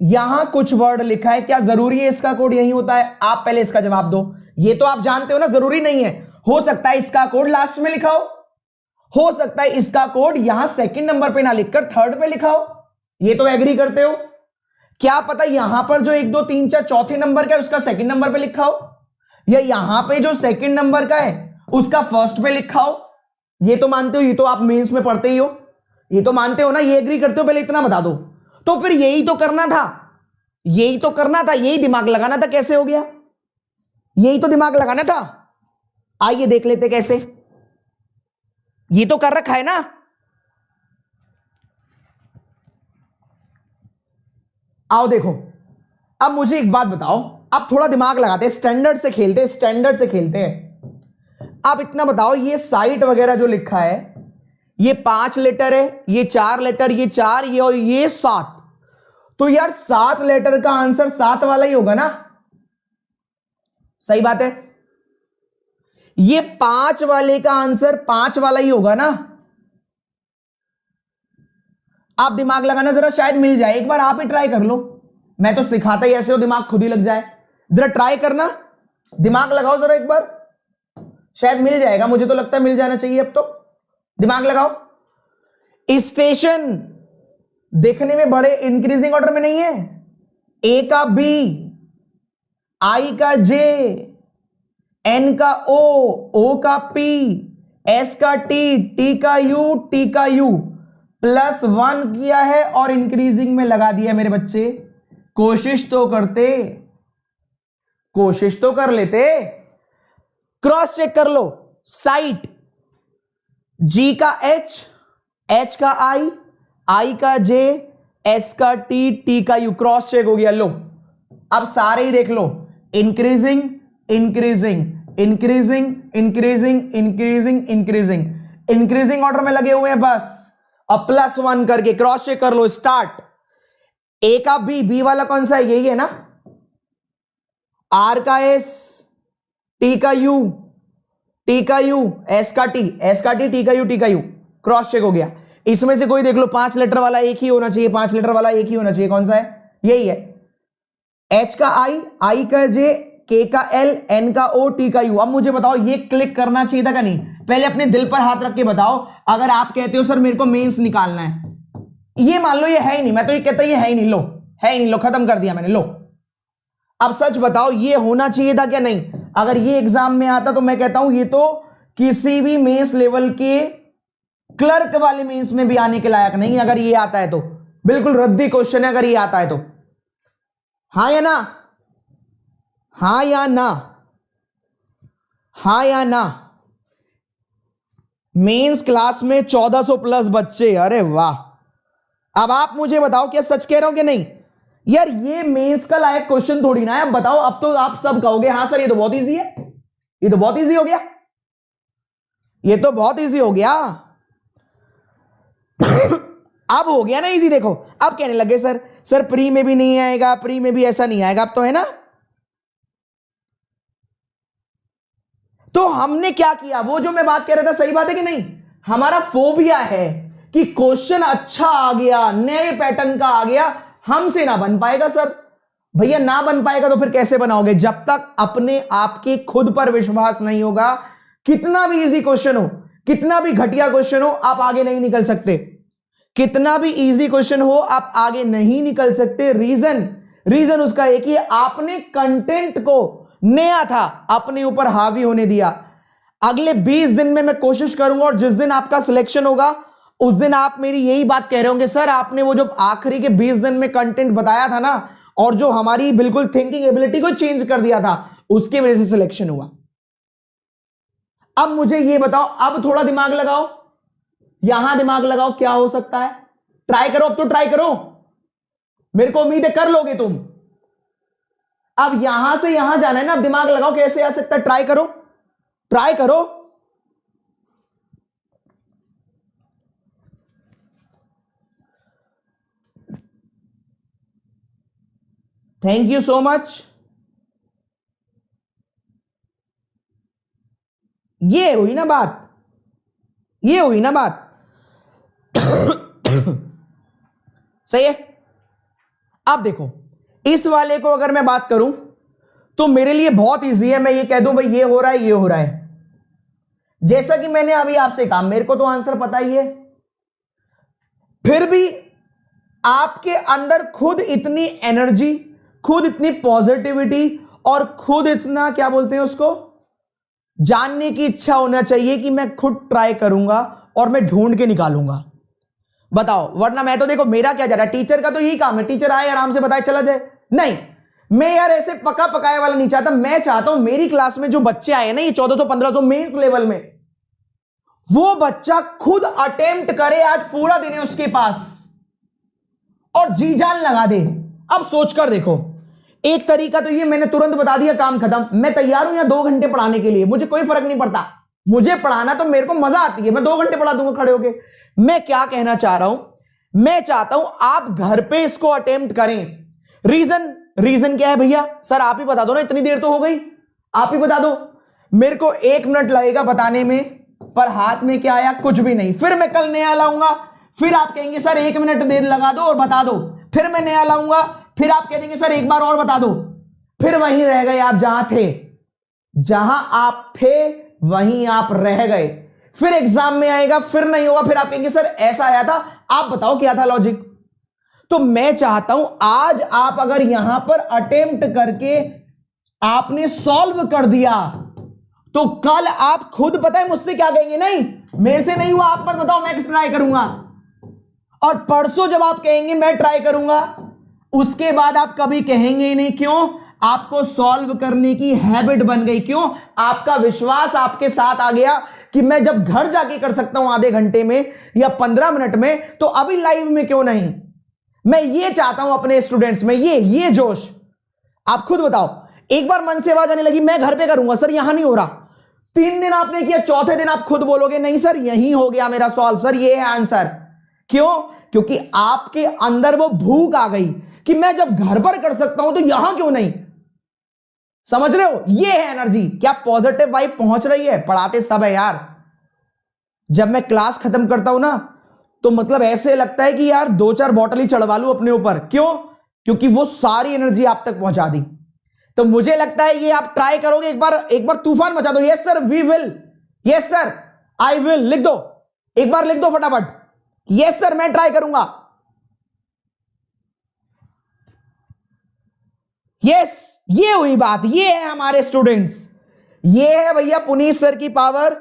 यहां कुछ वर्ड लिखा है, क्या जरूरी है इसका कोड यही होता है? आप पहले इसका जवाब दो। ये तो आप जानते हो ना, जरूरी नहीं है, हो सकता है इसका कोड लास्ट में लिखा हो सकता है इसका कोड यहां सेकंड नंबर पे ना लिखकर थर्ड पे लिखा हो, ये तो एग्री करते हो। क्या पता यहां पर जो 1 2 3 4 चौथे नंबर का है उसका सेकंड नंबर पे लिखा हो, या यहां पे जो सेकंड नंबर का है उसका फर्स्ट पे लिखा हो, ये तो मानते हो, ये तो आप मेंस में पढ़ते ही हो, ये तो मानते हो ना, ये एग्री करते हो? पहले इतना बता दो। तो फिर यही तो करना था, यही तो करना था, यही दिमाग लगाना था। कैसे हो गया? यही तो दिमाग लगाना था। आइए देख लेते कैसे। ये तो कर रखा है ना। आओ देखो, अब मुझे एक बात बताओ, अब थोड़ा दिमाग लगाते हैं, स्टैंडर्ड से खेलते हैं, स्टैंडर्ड से खेलते हैं। आप इतना बताओ, ये साइट वगैरह जो लिखा है, ये 5 लेटर है, ये 4 लेटर, ये 4, ये और ये 7, तो यार 7 लेटर का आंसर 7 वाला ही होगा ना? सही बात है। ये 5 वाले का आंसर 5 वाला ही होगा ना? आप दिमाग लगाना जरा, शायद मिल जाए। एक बार आप ही ट्राई कर लो, मैं तो सिखाता ही ऐसे हो, दिमाग खुद ही लग जाए। जरा ट्राई करना, दिमाग लगाओ जरा एक बार, शायद मिल जाएगा। मुझे तो लगता है मिल जाना चाहिए अब तो। दिमाग लगाओ। स्टेशन देखने में बड़े इंक्रीजिंग ऑर्डर में नहीं है? ए का बी, आई का जे, एन का ओ का पी, एस का टी, टी का यू, टी का यू, +1 किया है और इंक्रीजिंग में लगा दिया। मेरे बच्चे कोशिश तो करते, कोशिश तो कर लेते। क्रॉस चेक कर लो। साइट, जी का एच, एच का आई का जे, एस का टी, टी का यू, क्रॉस चेक हो गया। लो अब सारे ही देख लो, increasing increasing increasing increasing increasing increasing increasing order में लगे हुए हैं बस। अब +1 करके क्रॉस चेक कर लो। स्टार्ट, ए का बी, बी वाला कौन सा है? यही है ना? आर का एस, टी का यू, टी का यू, एस का टी, एस का टी, टी का यू, टी का यू, क्रॉस चेक हो गया। इसमें से कोई देख लो, 5 लेटर वाला एक ही होना चाहिए, 5 लेटर वाला एक ही होना चाहिए। कौन सा है? यही है। एच का आई का जे, के का एल, एन का ओ, टी का यू। अब मुझे बताओ, ये क्लिक करना चाहिए था क्या नहीं? पहले अपने दिल पर हाथ रख के बताओ। अगर आप कहते हो सर मेरे को मेंस निकालना है, ये मान लो ये है ही नहीं, मैं तो ये कहता ये है ही नहीं, लो है ही नहीं, लो खत्म कर दिया मैंने, लो। अब सच बताओ, ये होना चाहिए था क्या नहीं? अगर ये एग्जाम में आता तो मैं कहता हूं ये तो किसी भी मेंस लेवल के क्लर्क वाले मेंस में भी आने के लायक नहीं, अगर ये आता है तो। बिल्कुल रद्दी क्वेश्चन है अगर ये आता है तो। हाँ या ना? हाँ या ना? हाँ या ना? मेंस क्लास में 1400 प्लस बच्चे, अरे वाह। अब आप मुझे बताओ, क्या सच कह रहा हूं कि नहीं? यार ये मेंस का लायक क्वेश्चन थोड़ी ना है। अब बताओ, अब तो आप सब कहोगे हाँ सर ये तो बहुत इजी है, ये तो बहुत इजी हो गया, ये तो बहुत इजी हो गया। अब हो गया ना इजी। देखो अब कहने लगे सर प्री में भी नहीं आएगा, प्री में भी ऐसा नहीं आएगा, अब तो है ना? तो हमने क्या किया, वो जो मैं बात कह रहा था, सही बात है कि नहीं? हमारा फोबिया है कि क्वेश्चन अच्छा आ गया, नए पैटर्न का आ गया, हमसे ना बन पाएगा सर। भैया ना बन पाएगा तो फिर कैसे बनाओगे? जब तक अपने आपके खुद पर विश्वास नहीं होगा, कितना भी इजी क्वेश्चन हो, कितना भी घटिया क्वेश्चन हो, आप आगे नहीं निकल सकते। कितना भी इजी क्वेश्चन हो, आप आगे नहीं निकल सकते। रीजन उसका एक ही, आपने कंटेंट को नया था अपने ऊपर हावी होने दिया। अगले 20 दिन में मैं कोशिश करूंगा, और जिस दिन आपका सिलेक्शन होगा उस दिन आप मेरी यही बात कह रहे होंगे, सर आपने वो जो आखिरी के 20 दिन में कंटेंट बताया था ना, और जो हमारी बिल्कुल थिंकिंग एबिलिटी को चेंज कर दिया था, उसकी वजह से सिलेक्शन हुआ। अब मुझे ये बताओ, अब थोड़ा दिमाग लगाओ, यहां दिमाग लगाओ, क्या हो सकता है? ट्राई करो, अब तो ट्राई करो, मेरे को उम्मीद है कर लोगे तुम। अब यहां से यहां जाना है ना, अब दिमाग लगाओ, कैसे आ सकता है? ट्राई करो, ट्राई करो। Thank you so much. ये हुई ना बात, ये हुई ना बात। सही है। अब देखो इस वाले को अगर मैं बात करूं तो मेरे लिए बहुत इजी है, मैं ये कह दूं भाई ये हो रहा है, ये हो रहा है। जैसा कि मैंने अभी आपसे कहा, मेरे को तो आंसर पता ही है, फिर भी आपके अंदर खुद इतनी एनर्जी, खुद इतनी पॉजिटिविटी और खुद इतना क्या बोलते हैं उसको, जानने की इच्छा होना चाहिए कि मैं खुद ट्राई करूंगा और मैं ढूंढ के निकालूंगा। बताओ, वरना मैं तो देखो मेरा क्या जा रहा है, टीचर का तो यही काम है, टीचर आए आराम से बताए चला जाए। नहीं, मैं यार ऐसे पका पकाए वाला नहीं चाहता। मैं चाहता हूं मेरी क्लास में जो बच्चे आए ना, ये 1400-1500 मेंस लेवल में, वो बच्चा खुद अटेम्प्ट करे, आज पूरा दिन है उसके पास, और जी जान लगा दे। अब सोचकर देखो, एक तरीका तो ये मैंने तुरंत बता दिया, काम खत्म। मैं तैयार हूं यहां 2 घंटे पढ़ाने के लिए, मुझे कोई फर्क नहीं पड़ता, मुझे पढ़ाना तो मेरे को मजा आती है, मैं 2 घंटे पढ़ा दूंगा खड़े होके। मैं क्या कहना चाह रहा हूं, मैं चाहता हूं आप घर पे इसको अटेम्प्ट करें। रीजन क्या है भैया? सर आप ही बता दो ना, इतनी देर तो हो गई, आप ही बता दो। मेरे को 1 मिनट लगेगा बताने में, पर हाथ में क्या आया? कुछ भी नहीं। फिर मैं कल नया लाऊंगा, फिर आप कहेंगे सर 1 मिनट देर लगा दो और बता दो, फिर मैं नया लाऊंगा, फिर आप कह देंगे सर एक बार और बता दो, फिर वहीं रह गए आप जहां थे। जहां आप थे वहीं आप रह गए। फिर एग्जाम में आएगा, फिर नहीं होगा, फिर आप कहेंगे सर ऐसा आया था, आप बताओ क्या था लॉजिक। तो मैं चाहता हूं आज आप अगर यहां पर अटेम्प्ट करके आपने सॉल्व कर दिया, तो कल आप खुद पता है मुझसे क्या कहेंगे? नहीं मेरे से नहीं हुआ, आप मत बताओ, मैं ट्राई करूंगा। और परसों जब आप कहेंगे मैं ट्राई करूंगा, उसके बाद आप कभी कहेंगे ही नहीं। क्यों? आपको सॉल्व करने की हैबिट बन गई। क्यों? आपका विश्वास आपके साथ आ गया कि मैं जब घर जाके कर सकता हूं आधे घंटे में या 15 मिनट में, तो अभी लाइव में क्यों नहीं। मैं ये चाहता हूं अपने स्टूडेंट्स में, ये जोश। आप खुद बताओ, एक बार मन से आवाज आने लगी मैं घर पे करूंगा, सर यहां नहीं हो रहा। 3 दिन आपने किया, चौथे दिन आप खुद बोलोगे नहीं सर यहीं हो गया मेरा सॉल्व, सर ये है आंसर। क्यों? क्योंकि आपके अंदर वो भूख आ गई कि मैं जब घर पर कर सकता हूं तो यहां क्यों नहीं। समझ रहे हो? ये है एनर्जी। क्या पॉजिटिव वाइब पहुंच रही है? पढ़ाते सब है यार, जब मैं क्लास खत्म करता हूं ना, तो मतलब ऐसे लगता है कि यार 2-4 बॉटल ही चढ़वा लूं अपने ऊपर। क्यों? क्योंकि वो सारी एनर्जी आप तक पहुंचा दी। तो मुझे लगता है ये आप ट्राई करोगे, एक बार तूफान मचा दो। Yes sir we will, yes sir I will, लिख दो, एक बार लिख दो फटाफट, यस सर मैं ट्राई करूंगा। यस, ये हुई बात, ये है हमारे स्टूडेंट्स, ये है भैया पुनीत सर की पावर,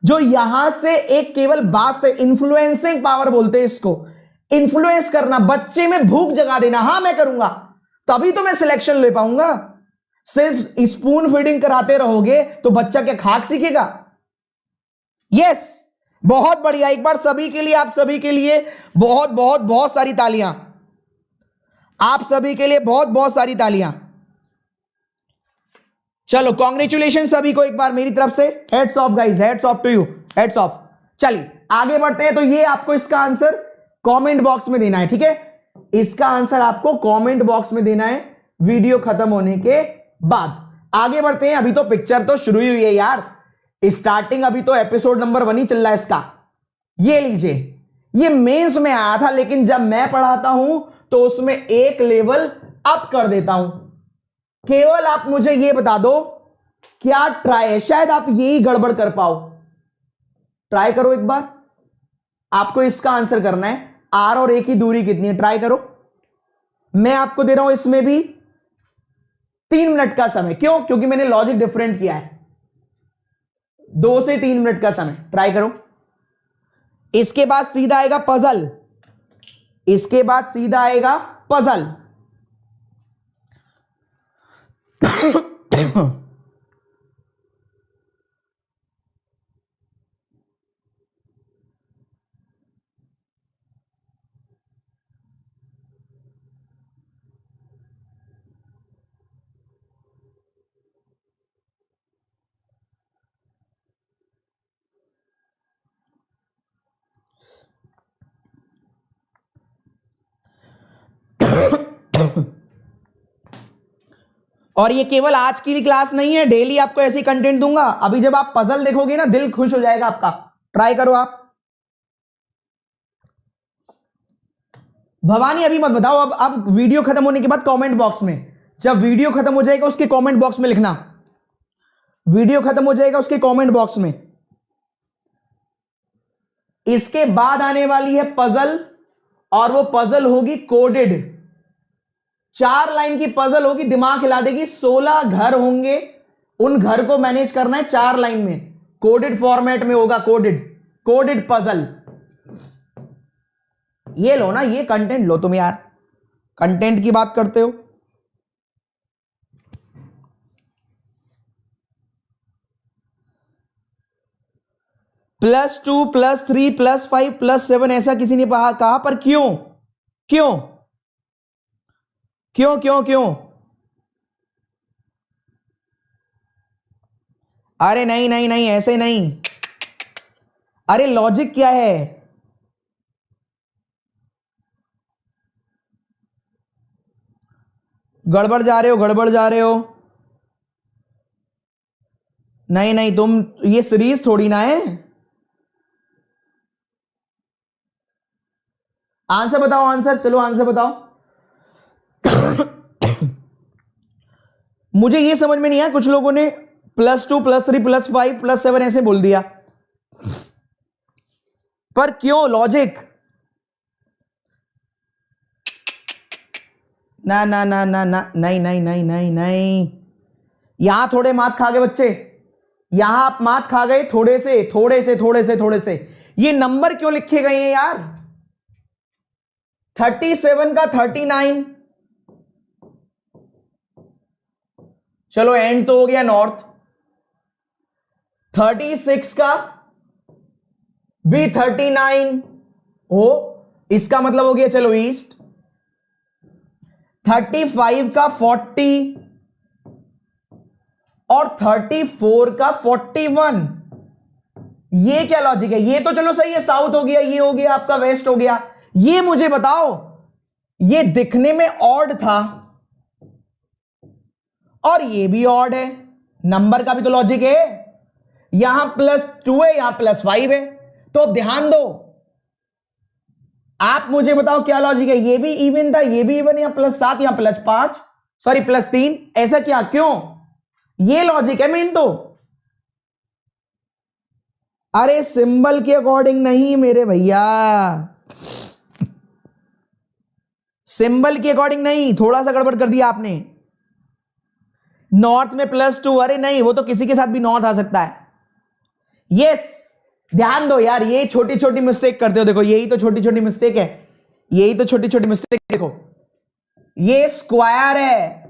जो यहां से एक केवल बात से, इन्फ्लुएंसिंग पावर बोलते हैं इसको, इन्फ्लुएंस करना, बच्चे में भूख जगा देना। हां मैं करूंगा, तभी तो मैं सिलेक्शन ले पाऊंगा। सिर्फ स्पून फीडिंग कराते रहोगे तो बच्चा क्या खाक सीखेगा? यस, बहुत बढ़िया। एक बार सभी के लिए, आप सभी के लिए बहुत बहुत बहुत सारी तालियां, आप सभी के लिए बहुत बहुत सारी तालियां। चलो कॉन्ग्रेचुलेशन सभी को एक बार मेरी तरफ से, heads off guys, heads off to you, heads off. चलिए आगे बढ़ते हैं। तो ये आपको इसका आंसर कमेंट बॉक्स में देना है, ठीक है? इसका आंसर आपको कमेंट बॉक्स में देना है वीडियो खत्म होने के बाद। आगे बढ़ते हैं, अभी तो पिक्चर तो शुरू ही हुई है यार, स्टार्टिंग अभी तो एपिसोड नंबर 1 ही चल रहा है इसका। ये लीजिए, ये मेंस में आया था, लेकिन जब मैं पढ़ाता हूं तो उसमें एक लेवल अप कर देता हूं। केवल आप मुझे ये बता दो क्या ट्राई है, शायद आप यही गड़बड़ कर पाओ। ट्राई करो एक बार, आपको इसका आंसर करना है। आर और ए की दूरी कितनी है? ट्राई करो। मैं आपको दे रहा हूं इसमें भी 3 मिनट का समय। क्यों? क्योंकि मैंने लॉजिक डिफरेंट किया है। 2 से 3 मिनट का समय, ट्राई करो। इसके बाद सीधा आएगा पजल, इसके बाद सीधा आएगा पजल। और ये केवल आज की क्लास नहीं है, डेली आपको ऐसी कंटेंट दूंगा। अभी जब आप पजल देखोगे ना, दिल खुश हो जाएगा आपका। ट्राई करो आप। भवानी अभी मत बताओ, अब वीडियो खत्म होने के बाद कमेंट बॉक्स में, जब वीडियो खत्म हो जाएगा उसके कमेंट बॉक्स में लिखना, वीडियो खत्म हो जाएगा उसके कमेंट बॉक्स में। इसके बाद आने वाली है पजल, और वो पजल होगी कोडेड। 4 लाइन की पजल होगी, दिमाग हिला देगी। 16 घर होंगे, उन घर को मैनेज करना है 4 लाइन में, कोडेड फॉर्मेट में होगा। Coded puzzle. ये लो ना, ये कंटेंट लो तुम यार, कंटेंट की बात करते हो। +2 +3 +5 +7 ऐसा किसी ने कहा, पर क्यों क्यों क्यों क्यों क्यों? अरे नहीं नहीं नहीं, ऐसे नहीं। अरे लॉजिक क्या है? गड़बड़ जा रहे हो, गड़बड़ जा रहे हो। नहीं नहीं, तुम, ये सीरीज थोड़ी ना है। आंसर बताओ, आंसर, चलो आंसर बताओ। मुझे ये समझ में नहीं आया, कुछ लोगों ने +2 +3 +5 +7 ऐसे बोल दिया, पर क्यों? लॉजिक ना ना ना ना ना, नहीं नहीं नहीं नहीं नहीं। यहां थोड़े मात खा गए बच्चे, यहां आप मात खा गए, थोड़े से थोड़े से थोड़े से थोड़े से। ये नंबर क्यों लिखे गए हैं यार? 37 का 39, चलो एंड तो हो गया नॉर्थ। 36 का भी 39 हो, इसका मतलब हो गया चलो ईस्ट। 35 का 40 और 34 का 41। ये क्या लॉजिक है? ये तो चलो सही है, साउथ हो गया, ये हो गया आपका वेस्ट हो गया। ये मुझे बताओ, ये दिखने में ऑड था और ये भी ऑड है, नंबर का भी तो लॉजिक है। यहां +2 है, यहां +5 है, तो ध्यान दो। आप मुझे बताओ क्या लॉजिक है? ये भी इवन था, ये भी इवन, यहां +7, यहां +5, सॉरी +3, ऐसा क्या, क्यों? ये लॉजिक है मेन तो। अरे सिंबल के अकॉर्डिंग नहीं मेरे भैया, सिंबल के अकॉर्डिंग नहीं, थोड़ा सा गड़बड़ कर दिया आपने। नॉर्थ में +2, अरे नहीं, वो तो किसी के साथ भी नॉर्थ आ सकता है। यस, ध्यान दो यार, ये छोटी छोटी मिस्टेक करते हो। देखो यही तो छोटी छोटी मिस्टेक है, यही तो छोटी छोटी मिस्टेक। देखो ये स्क्वायर है,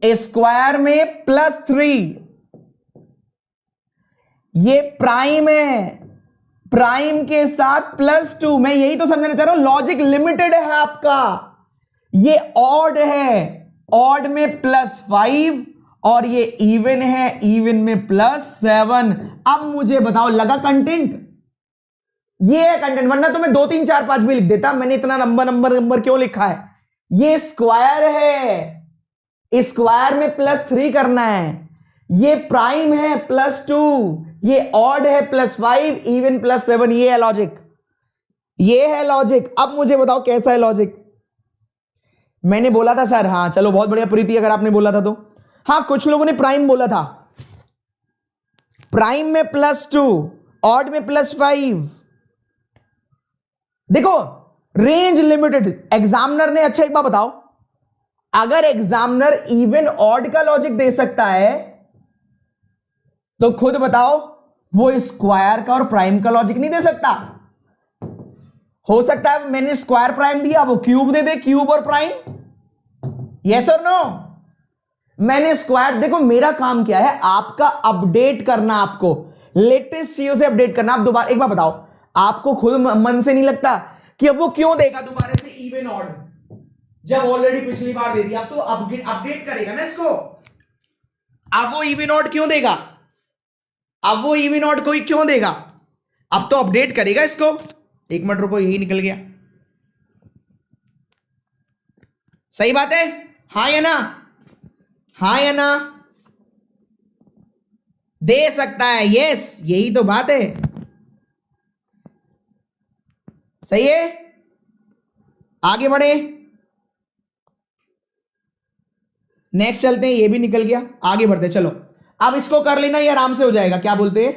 स्क्वायर में +3, ये प्राइम है, प्राइम के साथ +2। मैं यही तो समझाना चाह रहा हूं, लॉजिक लिमिटेड है आपका। ये ऑड है, ऑड में +5, और ये इवन है, इवन में +7। अब मुझे बताओ, लगा कंटेंट? ये है कंटेंट, वरना तो मैं 2 3 4 5 भी लिख देता। मैंने इतना नंबर नंबर नंबर क्यों लिखा है? ये स्क्वायर है, स्क्वायर में +3 करना है, ये प्राइम है +2, ये ऑड है +5, इवन +7। ये है लॉजिक, ये है लॉजिक। अब मुझे बताओ कैसा है लॉजिक? मैंने बोला था सर, हाँ चलो बहुत बढ़िया प्रीति, अगर आपने बोला था तो। हाँ, कुछ लोगों ने प्राइम बोला था, प्राइम में +2, ऑड में +5। देखो रेंज लिमिटेड, एग्जामिनर ने, अच्छा एक बात बताओ, अगर एग्जामिनर इवन ऑड का लॉजिक दे सकता है तो खुद बताओ वो स्क्वायर का और प्राइम का लॉजिक नहीं दे सकता? हो सकता है मैंने स्क्वायर प्राइम दिया, वो क्यूब दे दे, क्यूब और प्राइम। यस और नो? मैंने स्क्वायर, देखो मेरा काम क्या है, आपका अपडेट करना, आपको लेटेस्ट चीजों से अपडेट करना। आप दोबारा एक बार बताओ, आपको खुद मन से नहीं लगता कि अब वो क्यों देगा दोबारा से इवन ऑड, जब ऑलरेडी पिछली बार दे दिया? अब तो अपडेट करेगा ना इसको। अब वो इवन ऑड क्यों देगा? अब वो इवन ऑड कोई क्यों देगा? अब तो अपडेट करेगा इसको। 1 मिनट रुको, यही निकल गया। सही बात है, हाँ या ना, हाँ या ना, दे सकता है, यस, यही तो बात है, सही है। आगे बढ़े, नेक्स्ट चलते हैं, ये भी निकल गया, आगे बढ़ते चलो। अब इसको कर लेना, ये आराम से हो जाएगा, क्या बोलते हैं,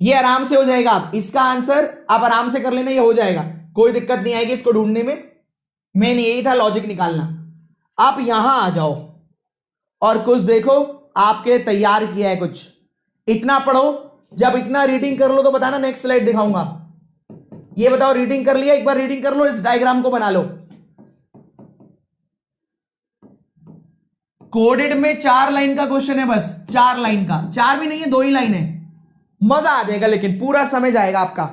ये आराम से हो जाएगा। आप इसका आंसर आप आराम से कर लेना, ये हो जाएगा, कोई दिक्कत नहीं आएगी इसको ढूंढने में। मेन यही था लॉजिक निकालना। आप यहां आ जाओ और कुछ देखो, आपके लिए तैयार किया है कुछ, इतना पढ़ो। जब इतना रीडिंग कर लो तो बताना, नेक्स्ट स्लाइड दिखाऊंगा। ये बताओ, रीडिंग कर लिया? एक बार रीडिंग कर लो, इस डायग्राम को बना लो। कोडेड में 4 लाइन का क्वेश्चन है, बस 4 लाइन का, 4 भी नहीं है, 2 ही लाइन है। मजा आ जाएगा, लेकिन पूरा समय जाएगा आपका।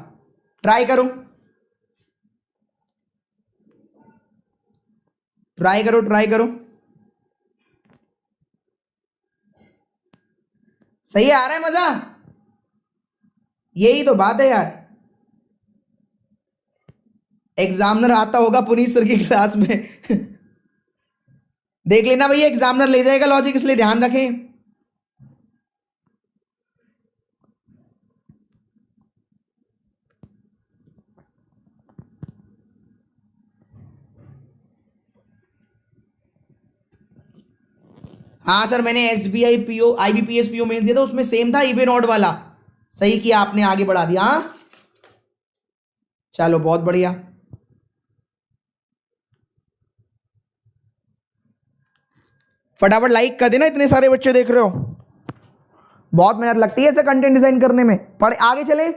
ट्राई करो, ट्राई करो, ट्राई करो। सही है, आ रहा है मजा? यही तो बात है यार। एग्जामिनर आता होगा पुनीत सर की क्लास में देख लेना भैया, एग्जामिनर ले जाएगा लॉजिक, इसलिए ध्यान रखें। हाँ सर, मैंने SBI PO IBPS PO mains दिया था, उसमें सेम था इवन ऑड वाला। सही किया आपने, आगे बढ़ा दिया। हाँ चलो, बहुत बढ़िया। फटाफट लाइक कर देना, इतने सारे बच्चे देख रहे हो। बहुत मेहनत लगती है ऐसे कंटेंट डिजाइन करने में। पढ़ आगे चले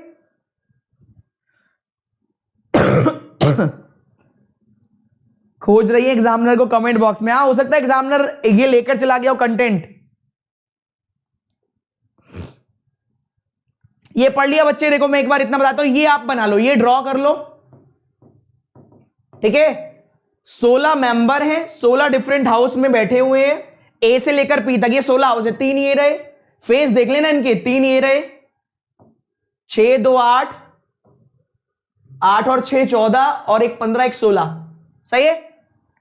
खोज रही है एग्जामिनर को कमेंट बॉक्स में। हाँ, हो सकता है एग्जामिनर ये लेकर चला गया हो कंटेंट। ये पढ़ लिया बच्चे? देखो मैं एक बार इतना बताता हूं, ये आप बना लो, ये ड्रॉ कर लो, ठीक है। 16 मेंबर हैं, 16 डिफरेंट हाउस में बैठे हुए हैं, ए से लेकर पी तक, ये 16 हाउस है। 3 ये रहे, फेस देख लेना इनके, 3 ये रहे, 6 2 8, 8 और 6 14, और एक 15 एक 16। सही है,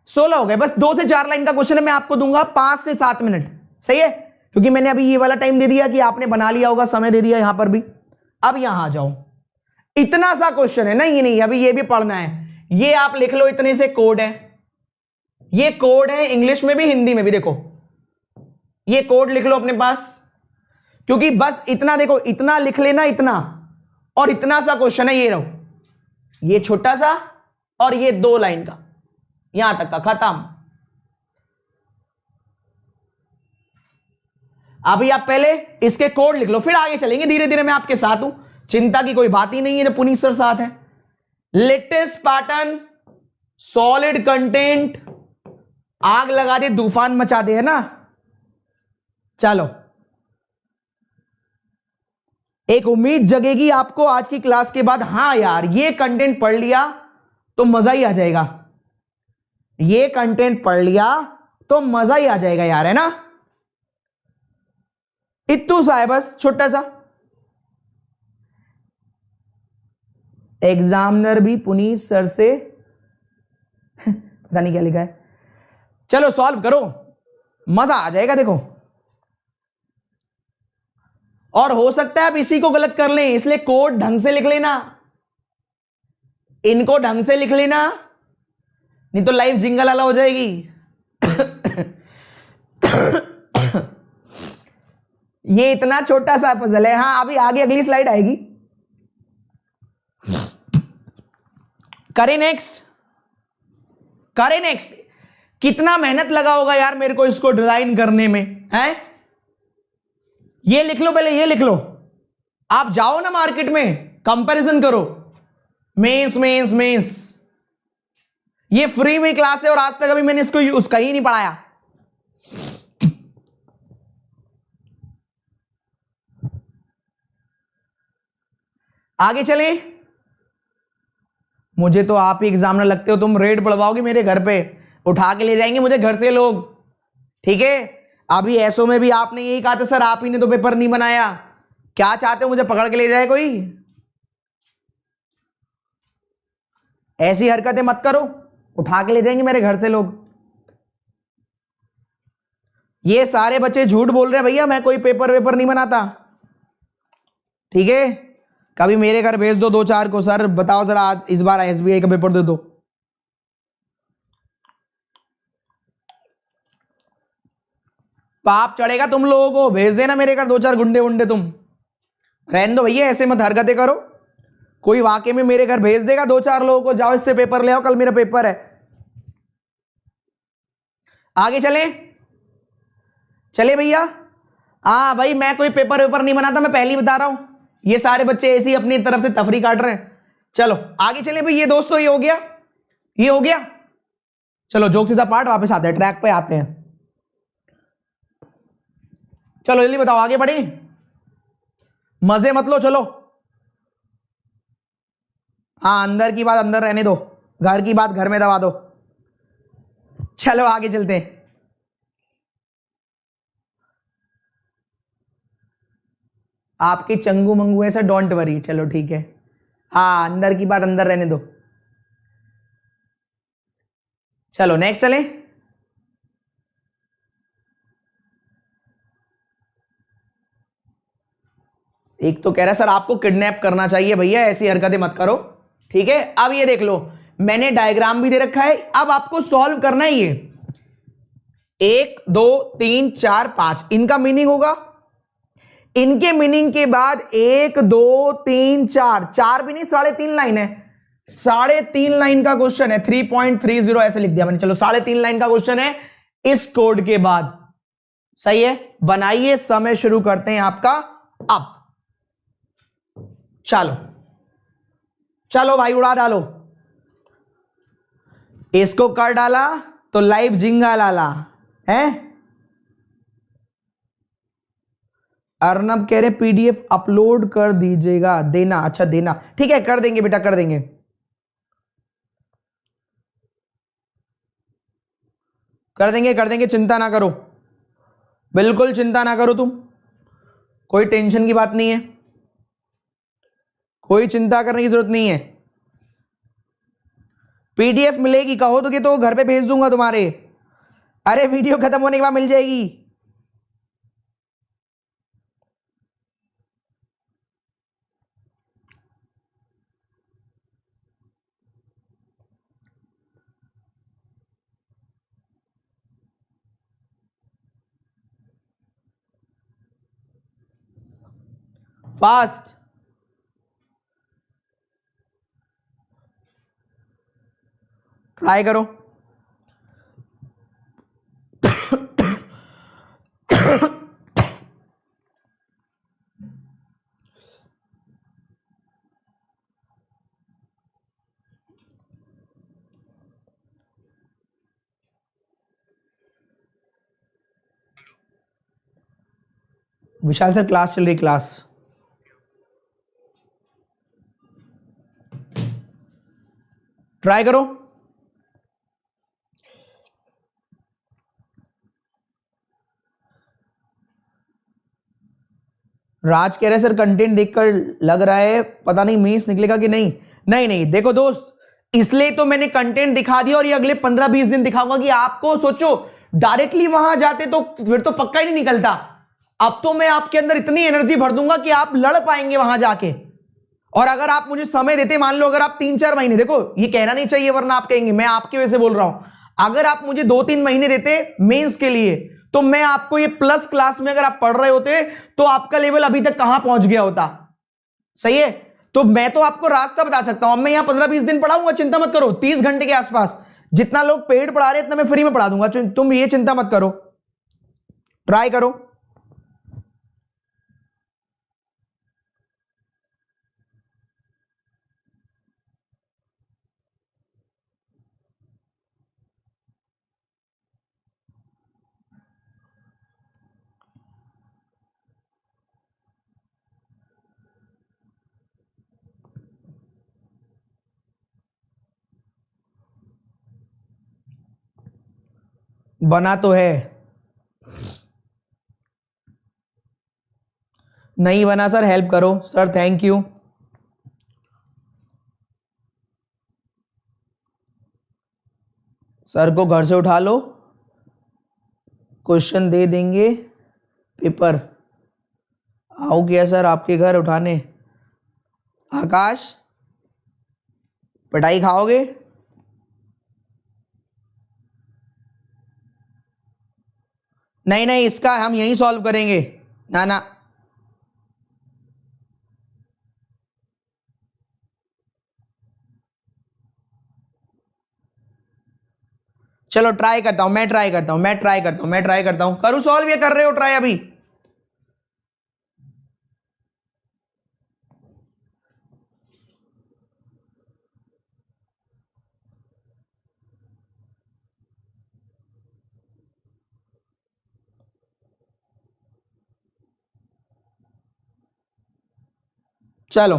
16 हो गए। बस 2 से 4 लाइन का क्वेश्चन है, मैं आपको दूंगा 5 से 7 मिनट। सही है, क्योंकि मैंने अभी ये वाला टाइम दे दिया कि आपने बना लिया होगा, समय दे दिया यहां पर भी। अब यहां आ जाओ, इतना सा क्वेश्चन है, नहीं नहीं अभी ये भी पढ़ना है। ये आप लिख लो, इतने से कोड है, ये कोड है इंग्लिश में भी हिंदी में भी। देखो ये कोड लिख लो अपने पास, क्योंकि बस इतना देखो, इतना लिख लेना, इतना और इतना सा क्वेश्चन है। ये रहो, ये छोटा सा और ये 2 लाइन का, यहां तक का खत्म। अभी आप पहले इसके कोड लिख लो, फिर आगे चलेंगे धीरे धीरे। मैं आपके साथ हूं, चिंता की कोई बात ही नहीं है, पुनीत सर साथ है। लेटेस्ट पैटर्न, सॉलिड कंटेंट, आग लगा दे तूफान मचा दे, है ना। चलो, एक उम्मीद जगेगी आपको आज की क्लास के बाद, हाँ यार ये कंटेंट पढ़ लिया तो मजा ही आ जाएगा, ये कंटेंट पढ़ लिया तो मजा ही आ जाएगा यार, है ना। इत्तू सा है बस, छोटा सा। एग्जामिनर भी पुनीत सर से पता नहीं क्या लिखा है। चलो सॉल्व करो, मजा आ जाएगा देखो। और हो सकता है आप इसी को गलत कर लें, इसलिए कोड ढंग से लिख लेना, इनको ढंग से लिख लेना, नहीं तो लाइव जिंगल वाला हो जाएगी। ये इतना छोटा सा पजल है। हाँ, अभी आगे अगली स्लाइड आएगी, करें नेक्स्ट, करें नेक्स्ट। कितना मेहनत लगा होगा यार मेरे को इसको डिजाइन करने में, है। ये लिख लो पहले, ये लिख लो। आप जाओ ना मार्केट में, कंपैरिजन करो, मेंस मेंस मेंस, ये फ्री में क्लास है और आज तक अभी मैंने इसको उसका ही नहीं पढ़ाया। आगे चले, मुझे तो आप ही एग्जामिनर लगते हो, तुम रेड बढ़वाओगे मेरे घर पे, उठा के ले जाएंगे मुझे घर से लोग, ठीक है। अभी एसओ में भी आपने यही कहा था, सर आप ही ने तो पेपर नहीं बनाया, क्या चाहते हो मुझे पकड़ के ले जाए कोई? ऐसी हरकतें मत करो, उठा के ले जाएंगे मेरे घर से लोग। ये सारे बच्चे झूठ बोल रहे हैं भैया, मैं कोई पेपर वेपर नहीं बनाता, ठीक है। कभी मेरे घर भेज दो दो चार को, सर बताओ जरा आज इस बार एसबीआई का पेपर दे दो। पाप चढ़ेगा तुम लोगों को, भेज देना मेरे घर दो चार गुंडे वुंडे, तुम रहने दो भैया, ऐसे मत हरकतें करो। कोई वाकई में मेरे घर भेज देगा दो चार लोगों को, जाओ इससे पेपर ले आओ, कल मेरा पेपर है। आगे चले चले भैया। हाँ भाई, मैं कोई पेपर वेपर नहीं बनाता, मैं पहले ही बता रहा हूं। ये सारे बच्चे ऐसे ही अपनी तरफ से तफरी काट रहे हैं। चलो आगे चले भाई। ये दोस्तों ये हो गया, ये हो गया। चलो जोक सीधा पार्ट वापस आते हैं, ट्रैक पे आते हैं। चलो जल्दी बताओ, आगे बढ़े, मजे मत लो, चलो। हाँ, अंदर की बात अंदर रहने दो, घर की बात घर में दबा दो। चलो आगे चलते हैं। आपकी चंगू मंगू ऐसा डोंट वरी, चलो ठीक है। हाँ, अंदर की बात अंदर रहने दो। चलो नेक्स्ट चले। एक तो कह रहा है सर आपको किडनैप करना चाहिए भैया, ऐसी हरकतें मत करो, ठीक है। अब ये देख लो, मैंने डायग्राम भी दे रखा है, अब आपको सॉल्व करना ही है। 1 2 3 4 5 इनका मीनिंग होगा। इनके मीनिंग के बाद 1 2 3 4, 4 भी नहीं 3.5 लाइन है, 3.5 लाइन का क्वेश्चन है। 3.30 ऐसे लिख दिया मैंने। चलो 3.5 लाइन का क्वेश्चन है इस कोड के बाद, सही है। बनाइए, समय शुरू करते हैं आपका अब। चलो चलो भाई, उड़ा डालो। इसको कर डाला तो लाइव जिंगा लाला है। अर्नब कह रहे पीडीएफ अपलोड कर दीजिएगा, देना, अच्छा देना, ठीक है कर देंगे बेटा, कर देंगे। कर देंगे, चिंता ना करो, बिल्कुल चिंता ना करो तुम, कोई टेंशन की बात नहीं है, कोई चिंता करने की जरूरत नहीं है। पीडीएफ मिलेगी, कहो तो घर पे भेज दूंगा तुम्हारे। अरे वीडियो खत्म होने के बाद मिल जाएगी। फास्ट, ट्राई करो। विशाल सर क्लास चल रही, क्लास। ट्राई करो। राज कह रहे सर कंटेंट देखकर लग रहा है पता नहीं मीन्स निकलेगा कि नहीं। नहीं नहीं, देखो दोस्त, इसलिए तो मैंने कंटेंट दिखा दिया और ये अगले 15-20 दिन दिखाऊंगा कि आपको, सोचो डायरेक्टली वहां जाते तो फिर तो पक्का ही नहीं निकलता। अब तो मैं आपके अंदर इतनी एनर्जी भर दूंगा कि आप लड़ पाएंगे वहां जाके। और अगर आप मुझे समय देते, मान लो अगर आप 3-4 महीने, देखो ये कहना नहीं चाहिए वरना आप कहेंगे, मैं आपकी वजह से बोल रहा हूं, अगर आप मुझे 2-3 महीने देते मेंस के लिए, तो मैं आपको ये प्लस क्लास में अगर आप पढ़ रहे होते तो आपका लेवल अभी तक कहां पहुंच गया होता, सही है। तो मैं तो आपको रास्ता बता सकता हूं। अब मैं यहां 15-20 दिन पढ़ाऊंगा, चिंता मत करो, 30 घंटे के आसपास, जितना लोग पेड पढ़ा रहे हैं इतना मैं फ्री में पढ़ा दूंगा, तुम ये चिंता मत करो, ट्राई करो। बना तो है, नहीं बना सर, हेल्प करो सर, थैंक यू। सर को घर से उठा लो, क्वेश्चन दे देंगे पेपर, आओ क्या सर आपके घर उठाने। आकाश पिटाई खाओगे? नहीं नहीं, इसका हम यहीं सॉल्व करेंगे। ना ना, चलो ट्राई करता हूं, मैं ट्राई करता हूं, मैं ट्राई करता हूं, मैं ट्राई करता हूं। करूं सॉल्व या कर रहे हो ट्राई अभी? चलो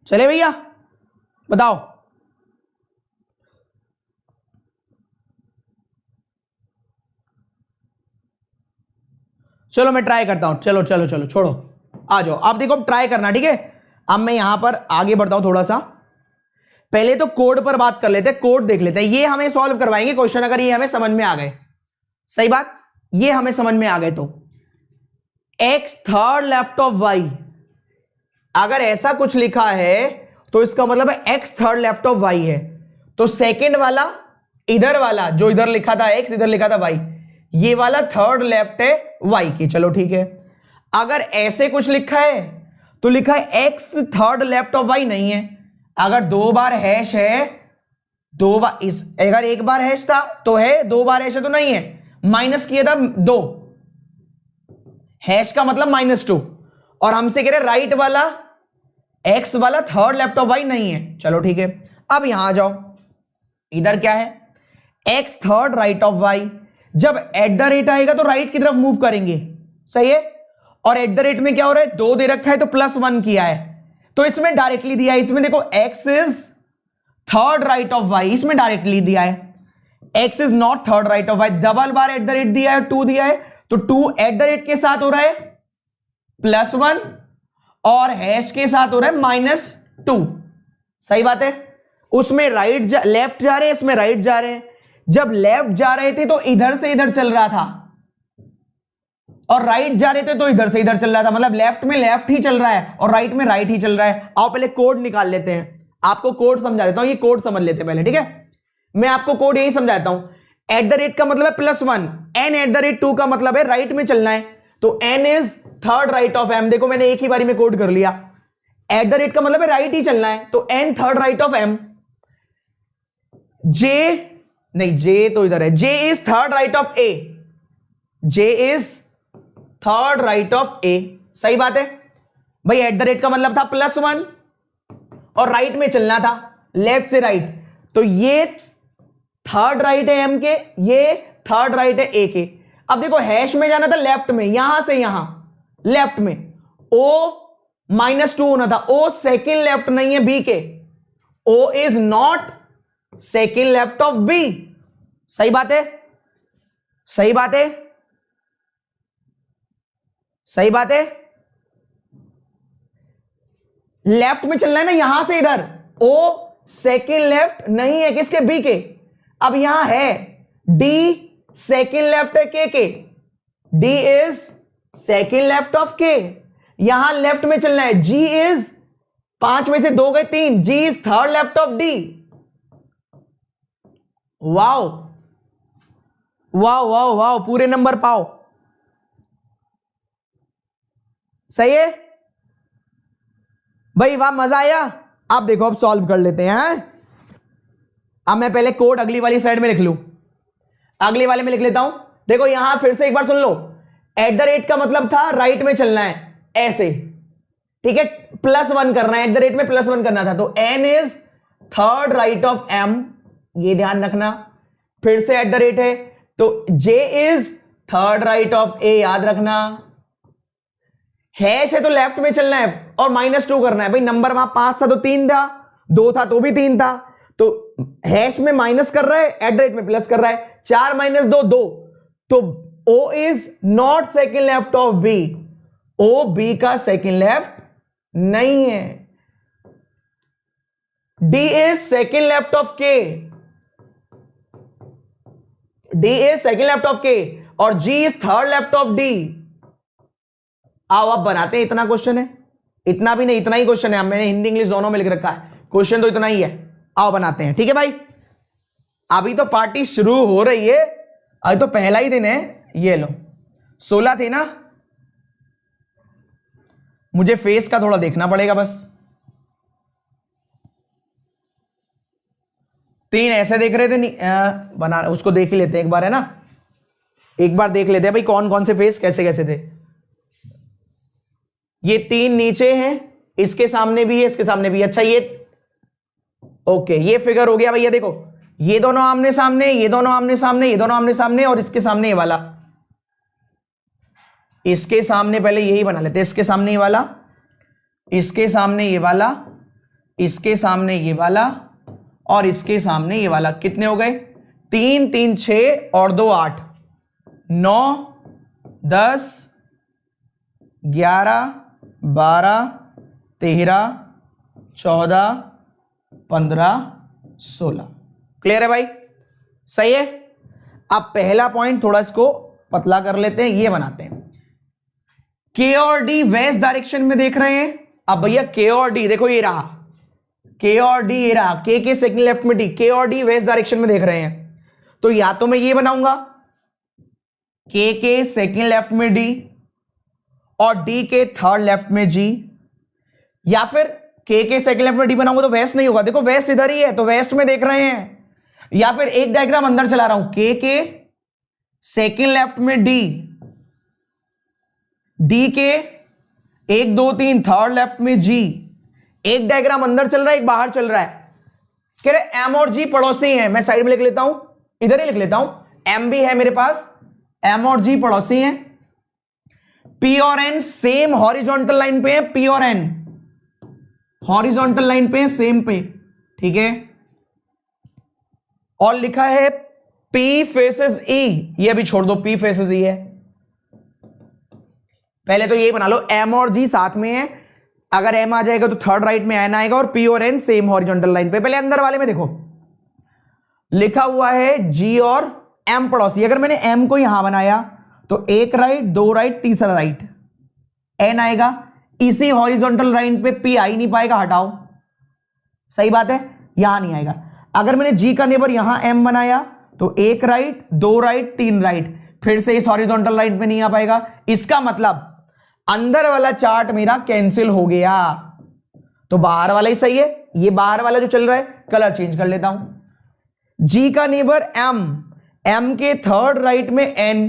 चले भैया, बताओ। चलो मैं ट्राई करता हूं, चलो चलो चलो छोड़ो, आ जाओ आप देखो, अब ट्राई करना, ठीक है। अब मैं यहां पर आगे बढ़ता हूं थोड़ा सा, पहले तो कोड पर बात कर लेते हैं, कोड देख लेते हैं। ये हमें सॉल्व करवाएंगे क्वेश्चन, अगर ये हमें समझ में आ गए। सही बात, ये हमें समझ में आ गए तो x third left of y, अगर ऐसा कुछ लिखा है तो इसका मतलब है x third left of y है। तो सेकंड वाला, इधर वाला जो इधर लिखा था x, इधर लिखा था y, ये वाला थर्ड लेफ्ट है y की। चलो ठीक है। अगर ऐसे कुछ लिखा है तो लिखा है x third left of y नहीं है। अगर दो बार हैश है, दो बार इस, अगर एक बार हैश था तो है, दो बार हैश है तो नहीं है। माइनस किया था दो, हैश का मतलब -2, और हमसे कह रहे राइट वाला x वाला थर्ड लेफ्ट ऑफ y नहीं है। चलो ठीक है, अब यहां आ जाओ, इधर क्या है x third right of y। जब एट द रेट आएगा तो राइट की तरफ मूव करेंगे, सही है। और एट द रेट में क्या हो रहा है, 2 दे रखा है तो +1 किया है, तो इसमें डायरेक्टली दिया है। इसमें देखो x is third right of y, इसमें डायरेक्टली दिया है x is not third right of y। Double bar eight the rate दिया है, 2 दिया है, तो 2 एट द रेट के साथ हो रहा है +1 और हैश के साथ हो रहा है -2। सही बात है। उसमें लेफ्ट जा रहे हैं, इसमें राइट जा रहे हैं। जब लेफ्ट जा रहे थे तो इधर से इधर चल रहा था, और राइट जा रहे थे तो इधर से इधर चल रहा था। मतलब लेफ्ट में लेफ्ट ही चल रहा है और राइट में राइट ही चल रहा है। आओ पहले कोड निकाल लेते हैं, आपको कोड समझा देता हूं। ये कोड समझ लेते हैं पहले, ठीक है। मैं आपको कोड यही समझाता हूं। एट द रेट का मतलब है +1, एन एट द रेट 2 का मतलब है राइट में चलना है, तो N is third right of M. देखो मैंने एक ही बारी में कोड कर लिया। एट द रेट का मतलब है राइट ही चलना है, तो N third right of M. J नहीं, जे तो इधर है, J is third right of A, J is third right of A. सही बात है भाई। एट द रेट का मतलब था +1 और राइट में चलना था, लेफ्ट से राइट, तो ये थर्ड राइट है एम के, ये थर्ड राइट है ए के। अब देखो हैश में जाना था लेफ्ट में, यहां से यहां लेफ्ट में, ओ -2 होना था। ओ सेकेंड लेफ्ट नहीं है B K, O is not second left of B. सही बात है, सही बात है, सही बात है। लेफ्ट में चलना है ना, यहां से इधर, ओ सेकेंड लेफ्ट नहीं है किसके, बी के। अब यहां है डी सेकेंड लेफ्ट है के, D is second left of के। यहां लेफ्ट में चलना है, जी इज 5 में से 2 गए 3, G is third left of D. Wow wow wow wow, पूरे नंबर पाओ। सही है भाई, वाह, मजा आया। आप देखो अब सॉल्व कर लेते हैं। अब मैं पहले कोड अगली वाली साइड में लिख लूं, अगली वाले में लिख लेता हूं। देखो यहां फिर से एक बार सुन लो, एट द रेट का मतलब था राइट में चलना है ऐसे, ठीक है, +1 करना है, एट द रेट में +1 करना था, तो N is third right of M, ये ध्यान रखना। फिर से एट द रेट है, तो जे इज थर्ड राइट ऑफ ए, याद रखना। हैश है तो लेफ्ट में चलना है और -2 करना है भाई। नंबर वहां 5 था तो 3 था, 2 था तो भी 3 था, तो हैश में माइनस कर रहा है, एट द रेट में प्लस कर रहा है। 4 - 2 2, तो O is not second left of B, O B का सेकेंड लेफ्ट नहीं है। D is second left of K, D is second left of K और G is third left of D। आओ अब बनाते हैं, इतना क्वेश्चन है, इतना भी नहीं, इतना ही क्वेश्चन है, मैंने हिंदी इंग्लिश दोनों में लिख रखा है, क्वेश्चन तो इतना ही है। आओ बनाते हैं, ठीक है भाई। अभी तो पार्टी शुरू हो रही है, अभी तो पहला ही दिन है। ये लो 16 थे ना, मुझे फेस का थोड़ा देखना पड़ेगा बस। 3 ऐसे देख रहे थे, नहीं बना, उसको देख ही लेते हैं एक बार, है ना, एक बार देख लेते हैं भाई कौन कौन से फेस कैसे कैसे थे। ये 3 नीचे हैं, इसके सामने भी है, इसके सामने भी। अच्छा ये ओके, ये फिगर हो गया भैया। देखो ये दोनों आमने सामने, ये दोनों आमने सामने, ये दोनों आमने सामने, और इसके सामने ये वाला, इसके सामने पहले यही बना लेते हैं, इसके सामने ये वाला, इसके सामने ये वाला, इसके सामने ये वाला, और इसके सामने ये वाला। कितने हो गए? 3 3 6 और 2 8, 9 10 11 12 13 14 15 16। क्लियर है भाई? सही है। अब पहला पॉइंट थोड़ा इसको पतला कर लेते हैं, ये बनाते हैं। के और डी वेस्ट डायरेक्शन में देख रहे हैं। अब भैया के और डी देखो, ये रहा के और डी, ये रहा के सेकंड लेफ्ट में डी, के और डी वेस्ट डायरेक्शन में देख रहे हैं। तो या तो मैं ये बनाऊंगा के सेकंड लेफ्ट में डी और डी के थर्ड लेफ्ट में जी, या फिर के सेकंड लेफ्ट में डी बनाऊंगा तो वेस्ट नहीं होगा। देखो वेस्ट इधर ही है तो वेस्ट में देख रहे हैं। या फिर एक डायग्राम अंदर चला रहा हूं, के सेकंड लेफ्ट में डी, डी के 1 2 3 थर्ड लेफ्ट में जी। एक डायग्राम अंदर चल रहा है, एक बाहर चल रहा है। कह रहे एम और जी पड़ोसी हैं। मैं साइड में लिख लेता हूं, इधर ही लिख लेता हूं, एम भी है मेरे पास, एम और जी पड़ोसी हैं। पी और एन सेम हॉरिजॉन्टल लाइन पे है, पी और एन हॉरिजॉन्टल लाइन पे सेम पे, ठीक है। और लिखा है P फेसेस E, ये भी छोड़ दो, P फेसेस E है। पहले तो ये बना लो, M और G साथ में है, अगर M आ जाएगा तो थर्ड राइट में N आएगा, और P और N सेम हॉरिजॉन्टल लाइन पे। पहले अंदर वाले में देखो लिखा हुआ है G और M पड़ोसी। अगर मैंने M को यहां बनाया तो 1 राइट 2 राइट तीसरा राइट N आएगा। इसी हॉरिजॉन्टल लाइन पे P आ ही नहीं पाएगा, हटाओ, सही बात है, यहां नहीं आएगा। अगर मैंने G का नेबर यहां M बनाया तो 1 राइट 2 राइट 3 राइट, फिर से इस हॉरिजॉन्टल लाइन पे नहीं आ पाएगा। इसका मतलब अंदर वाला चार्ट मेरा कैंसिल हो गया, तो बाहर वाला ही सही है। ये बाहर वाला जो चल रहा है, कलर चेंज कर लेता हूं। G का नेबर M, M के थर्ड राइट में N,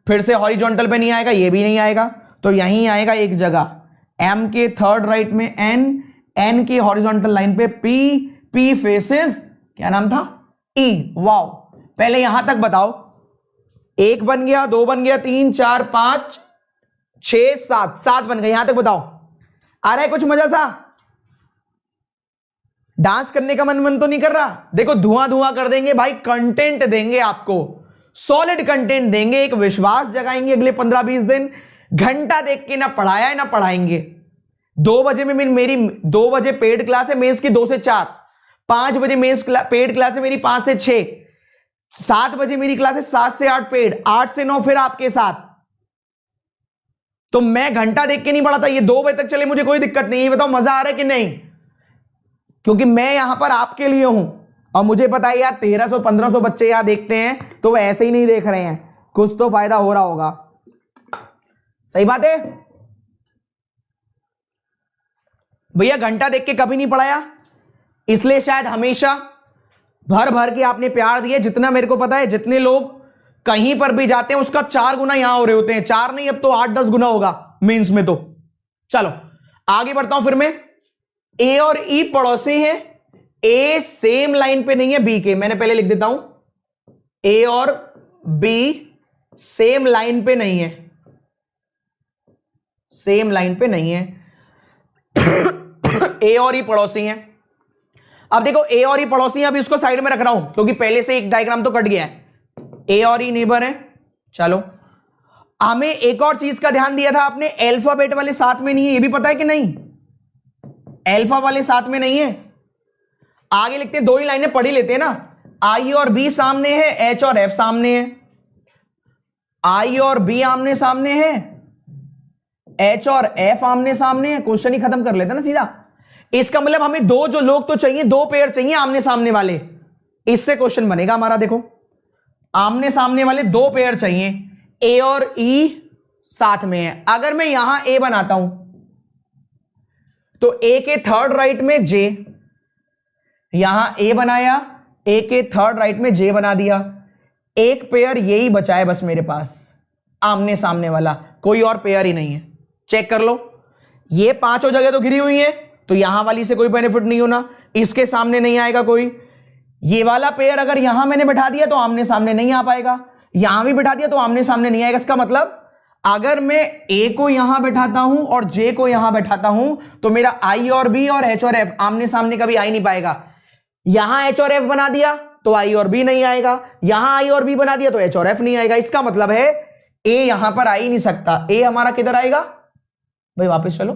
फिर से हॉरिजॉन्टल पे नहीं आएगा, ये भी नहीं आएगा, तो यहीं आएगा एक जगह। M के थर्ड राइट में N, N के हॉरिजॉन्टल लाइन पे P, P फेसेस क्या नाम था? E। वाओ, पहले यहां तक बताओ, 1 बन गया, 2 बन गया, 3 4 5 6 7, 7 बन गए। यहां तक बताओ, आ रहा है कुछ मजा सा? डांस करने का मन तो नहीं कर रहा? देखो धुआं धुआं कर देंगे भाई, कंटेंट देंगे आपको, सॉलिड कंटेंट देंगे, एक विश्वास जगाएंगे अगले 15-20 दिन। घंटा देख के ना पढ़ाया है ना पढ़ाएंगे। 2 बजे में मेरी 2 बजे पेड क्लास है मेंस की, 2 से 4, 5 बजे मेंस पेड क्लास है मेरी 5 से 6, 7 बजे मेरी क्लास है 7 से 8 पेड, 8 से 9 फिर आपके साथ। तो मैं घंटा देख के नहीं पढ़ाता, ये 2 बजे तक चले मुझे कोई दिक्कत नहीं। ये बताओ मजा आ रहा है कि नहीं? क्योंकि मैं यहां पर आपके लिए हूं, और मुझे पता है यार 1300-1500 बच्चे यहां देखते हैं, तो वो ऐसे ही नहीं देख रहे हैं, कुछ तो फायदा हो रहा होगा, सही बात है भैया। घंटा देख के कभी नहीं पढ़ाया, इसलिए शायद हमेशा भर भर के आपने प्यार दिया। जितना मेरे को पता है, जितने लोग कहीं पर भी जाते हैं उसका 4 गुना यहां हो रहे होते हैं, 4 नहीं अब तो 8-10 गुना होगा मेंस में। तो चलो आगे बढ़ता हूं फिर मैं। ए और ई पड़ोसी हैं, ए सेम लाइन पे नहीं है बी के, मैंने पहले लिख देता हूं, ए और बी सेम लाइन पे नहीं है, सेम लाइन पे नहीं है। ए और ई पड़ोसी हैं। अब देखो ए और ई पड़ोसी हैं, अभी उसको साइड में रख रहा हूं क्योंकि पहले से एक डायग्राम तो कट गया है। ए और ई नेबर है। चलो हमें एक और चीज का ध्यान दिया था आपने, अल्फाबेट वाले साथ में नहीं है, ये भी पता है कि नहीं? अल्फा वाले साथ में नहीं है। आगे लिखते हैं, 2 ही लाइनें पढ़ ही लेते हैं ना। आई और बी सामने है, एच और एफ सामने है, आई और बी आमने सामने है, एच और एफ आमने सामने है, क्वेश्चन ही खत्म कर लेते ना सीधा। इसका मतलब हमें दो जो लोग तो चाहिए, दो पेयर चाहिए आमने सामने वाले, इससे क्वेश्चन बनेगा हमारा। देखो आमने सामने वाले दो पेयर चाहिए, ए और ई साथ में है। अगर मैं यहां ए बनाता हूं तो ए के थर्ड राइट में जे, यहां ए बनाया, ए के थर्ड राइट में जे बना दिया। एक पेयर यही बचा है बस मेरे पास, आमने सामने वाला, कोई और पेयर ही नहीं है। चेक कर लो, ये पांचों जगह तो घिरी हुई है, तो यहां वाली से कोई बेनिफिट नहीं होना, इसके सामने नहीं आएगा कोई। ये वाला पेयर अगर यहां मैंने बैठा दिया तो आमने सामने नहीं आ पाएगा, यहां भी बैठा दिया तो आमने सामने नहीं आएगा। इसका मतलब अगर मैं ए को यहां बैठाता हूं और जे को यहां बैठाता हूं तो मेरा आई और बी और एच और एफ आमने सामने कभी आ ही नहीं पाएगा। यहां एच और एफ बना दिया तो आई और बी नहीं आएगा, यहां आई और बी बना दिया तो एच और एफ नहीं आएगा। इसका मतलब है ए यहां पर आ ही नहीं सकता। ए हमारा किधर आएगा भाई, वापस चलो,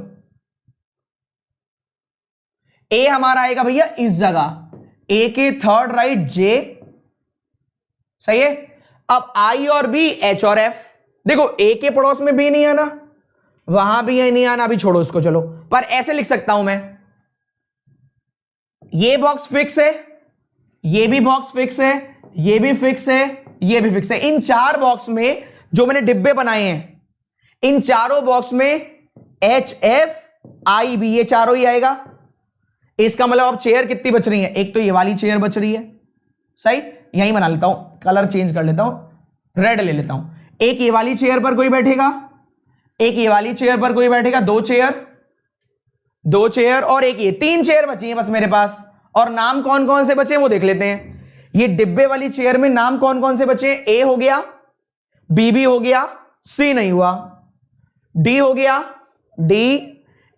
ए हमारा आएगा भैया इस जगह, ए के थर्ड राइट जे, सही है। अब आई और बी, एच और एफ, देखो ए के पड़ोस में बी नहीं आना, वहां भी नहीं आना, अभी छोड़ो इसको, चलो। पर ऐसे लिख सकता हूं मैं, ये बॉक्स फिक्स है, ये भी बॉक्स फिक्स है, ये भी फिक्स है, ये भी फिक्स है। इन चार बॉक्स में जो मैंने डिब्बे बनाए हैं, इन चारों बॉक्स में एच एफ आई बी, ये चारों ही आएगा। इसका मतलब अब चेयर कितनी बच रही है, एक तो ये वाली चेयर बच रही है, सही। यहीं बना लेता हूं, कलर चेंज कर लेता हूं, रेड ले लेता हूं। एक ये वाली चेयर पर कोई बैठेगा, एक ये वाली चेयर पर कोई बैठेगा, दो चेयर और एक ये, तीन चेयर बची हैं बस मेरे पास। और नाम कौन कौन से बचे वो देख लेते हैं। ये डिब्बे वाली चेयर में नाम कौन कौन से बचे? ए हो गया, बी भी हो गया, सी नहीं हुआ, डी हो गया, डी,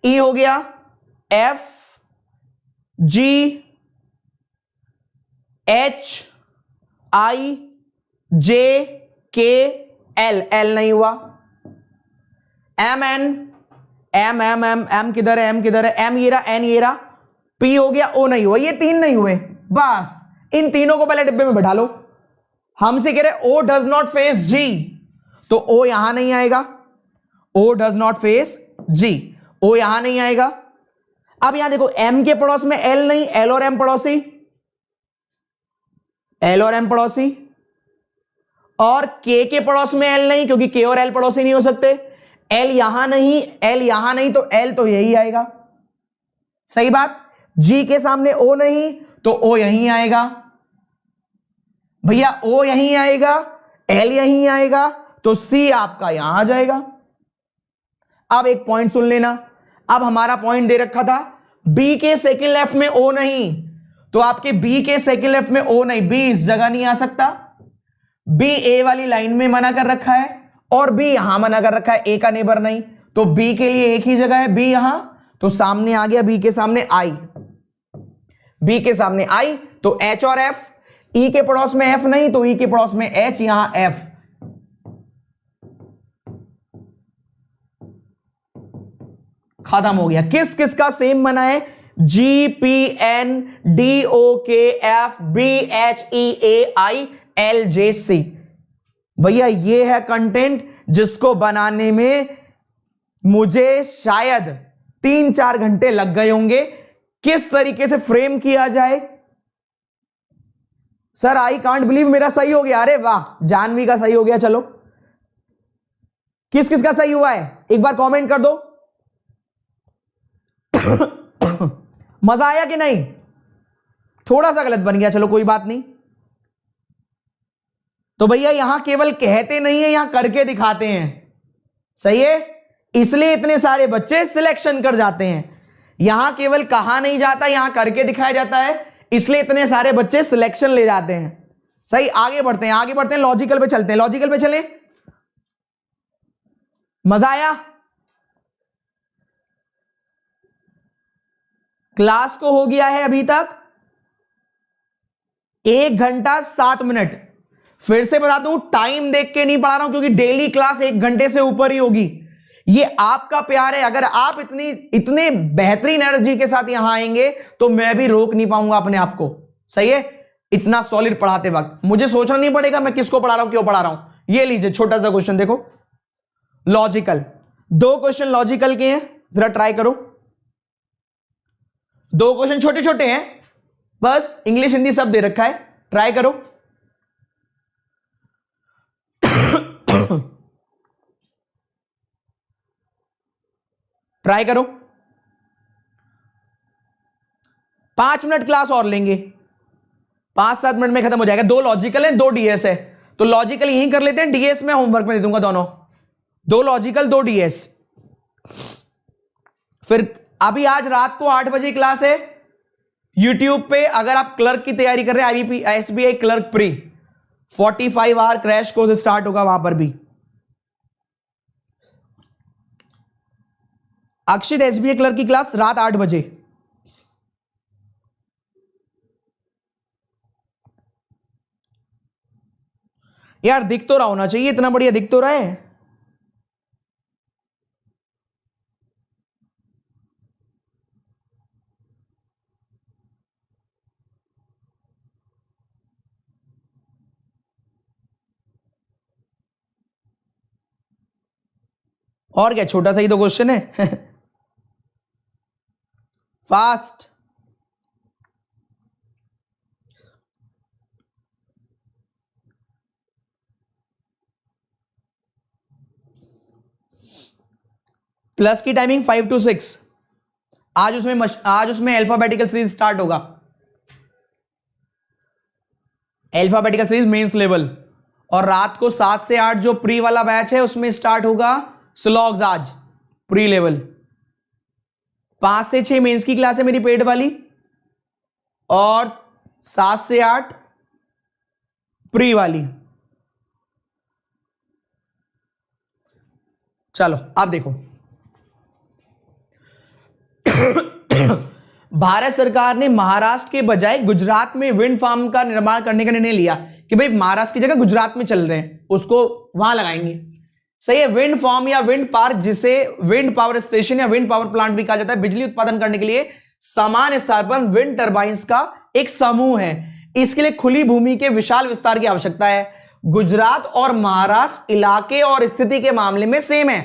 ई हो गया, एफ, जी, एच, आई, जे, के, एल, एल नहीं हुआ, M, N, M M M M किधर है, एम किधर है, एम ये रहा, एन ये रहा, पी हो गया, ओ नहीं हुआ, ये तीन नहीं हुए। बस इन तीनों को पहले डिब्बे में बैठा लो। हमसे कह रहे ओ डज नॉट फेस जी, तो ओ यहां नहीं आएगा, ओ डज नॉट फेस जी, ओ यहां नहीं आएगा। अब यहां देखो एम के पड़ोस में एल नहीं, एल और एम पड़ोसी, एल और एम पड़ोसी, और के पड़ोस में एल नहीं क्योंकि के और एल पड़ोसी नहीं हो सकते। एल यहां नहीं, एल यहां नहीं, तो एल तो यही आएगा, सही बात। जी के सामने ओ नहीं तो ओ यहीं आएगा भैया, ओ यहीं आएगा, एल यहीं आएगा, तो सी आपका यहां आ जाएगा। अब एक पॉइंट सुन लेना, अब हमारा पॉइंट दे रखा था बी के सेकंड लेफ्ट में ओ नहीं, तो आपके बी के सेकंड लेफ्ट में ओ नहीं, बी इस जगह नहीं आ सकता। बी ए वाली लाइन में मना कर रखा है और बी यहां मना कर रखा है, ए का नेबर नहीं, तो बी के लिए एक ही जगह है, बी यहां, तो सामने आ गया बी के सामने आई, बी के सामने आई, तो एच और एफ, ई के पड़ोस में एफ नहीं तो ई के पड़ोस में एच, यहां एफ, खत्म हो गया। किस किस का सेम बना है? G P N D O K F B H E A I L J C. भैया ये है कंटेंट जिसको बनाने में मुझे शायद 3-4 घंटे लग गए होंगे। किस तरीके से फ्रेम किया जाए, सर आई कांट बिलीव मेरा सही हो गया। अरे वाह, जानवी का सही हो गया। चलो किस किस का सही हुआ है एक बार कमेंट कर दो। मजा आया कि नहीं? थोड़ा सा गलत बन गया, चलो कोई बात नहीं। तो भैया यहां केवल कहते नहीं है, यहां करके दिखाते हैं, सही है, इसलिए इतने सारे बच्चे सिलेक्शन कर जाते हैं। यहां केवल कहा नहीं जाता, यहां करके दिखाया जाता है, इसलिए इतने सारे बच्चे सिलेक्शन ले जाते हैं। सही, आगे बढ़ते हैं, आगे बढ़ते हैं, लॉजिकल पे चलते हैं, लॉजिकल पे चलें। मजा आया? क्लास को हो गया है अभी तक 1 घंटा 7 मिनट। फिर से बता दूं, टाइम देख के नहीं पढ़ा रहा हूं क्योंकि डेली क्लास 1 घंटे से ऊपर ही होगी। ये आपका प्यार है, अगर आप इतने बेहतरीन एनर्जी के साथ यहां आएंगे तो मैं भी रोक नहीं पाऊंगा अपने आप को, सही है। इतना सॉलिड पढ़ाते वक्त मुझे सोचना नहीं पड़ेगा मैं किसको पढ़ा रहा हूं, क्यों पढ़ा रहा हूं, ये लीजिए छोटा सा क्वेश्चन देखो, लॉजिकल, 2 क्वेश्चन लॉजिकल के हैं, जरा ट्राई करो। 2 क्वेश्चन छोटे छोटे हैं, बस इंग्लिश हिंदी सब दे रखा है, ट्राई करो। ट्राई करो। 5 मिनट क्लास और लेंगे, 5-7 मिनट में खत्म हो जाएगा। 2 लॉजिकल है, 2 डीएस है, तो लॉजिकल यहीं कर लेते हैं, डीएस में होमवर्क में दे दूंगा दोनों, 2 लॉजिकल 2 डीएस। फिर अभी आज रात को 8 बजे क्लास है यूट्यूब पे, अगर आप क्लर्क की तैयारी कर रहे हैं, IBP SBI clerk pre 45 hour crash course start होगा वहां पर भी। अक्षित एसबीआई क्लर्क की क्लास रात 8 बजे। यार दिख तो रहा होना चाहिए, इतना बढ़िया दिख तो रहा है। और क्या, छोटा सा ही तो क्वेश्चन है। फास्ट। प्लस की टाइमिंग 5 to 6। आज उसमें अल्फाबेटिकल सीरीज स्टार्ट होगा, अल्फाबेटिकल सीरीज मेंस लेवल। और रात को 7 से 8 जो प्री वाला बैच है उसमें स्टार्ट होगा स्लॉग्स, आज प्री लेवल। 5 से 6 मेंस की क्लास है मेरी पेड वाली, और 7 से 8 प्री वाली। चलो अब देखो, भारत सरकार ने महाराष्ट्र के बजाय गुजरात में विंड फार्म का निर्माण करने का निर्णय लिया कि भाई महाराष्ट्र की जगह गुजरात में चल रहे हैं, उसको वहां लगाएंगे। सही है। विंड फार्म या विंड पार्क, जिसे विंड पावर स्टेशन या विंड पावर प्लांट भी कहा जाता है, बिजली उत्पादन करने के लिए समान स्थान पर विंड टर्बाइन्स का एक समूह है। इसके लिए खुली भूमि के विशाल विस्तार की आवश्यकता है। गुजरात और महाराष्ट्र इलाके और स्थिति के मामले में सेम है,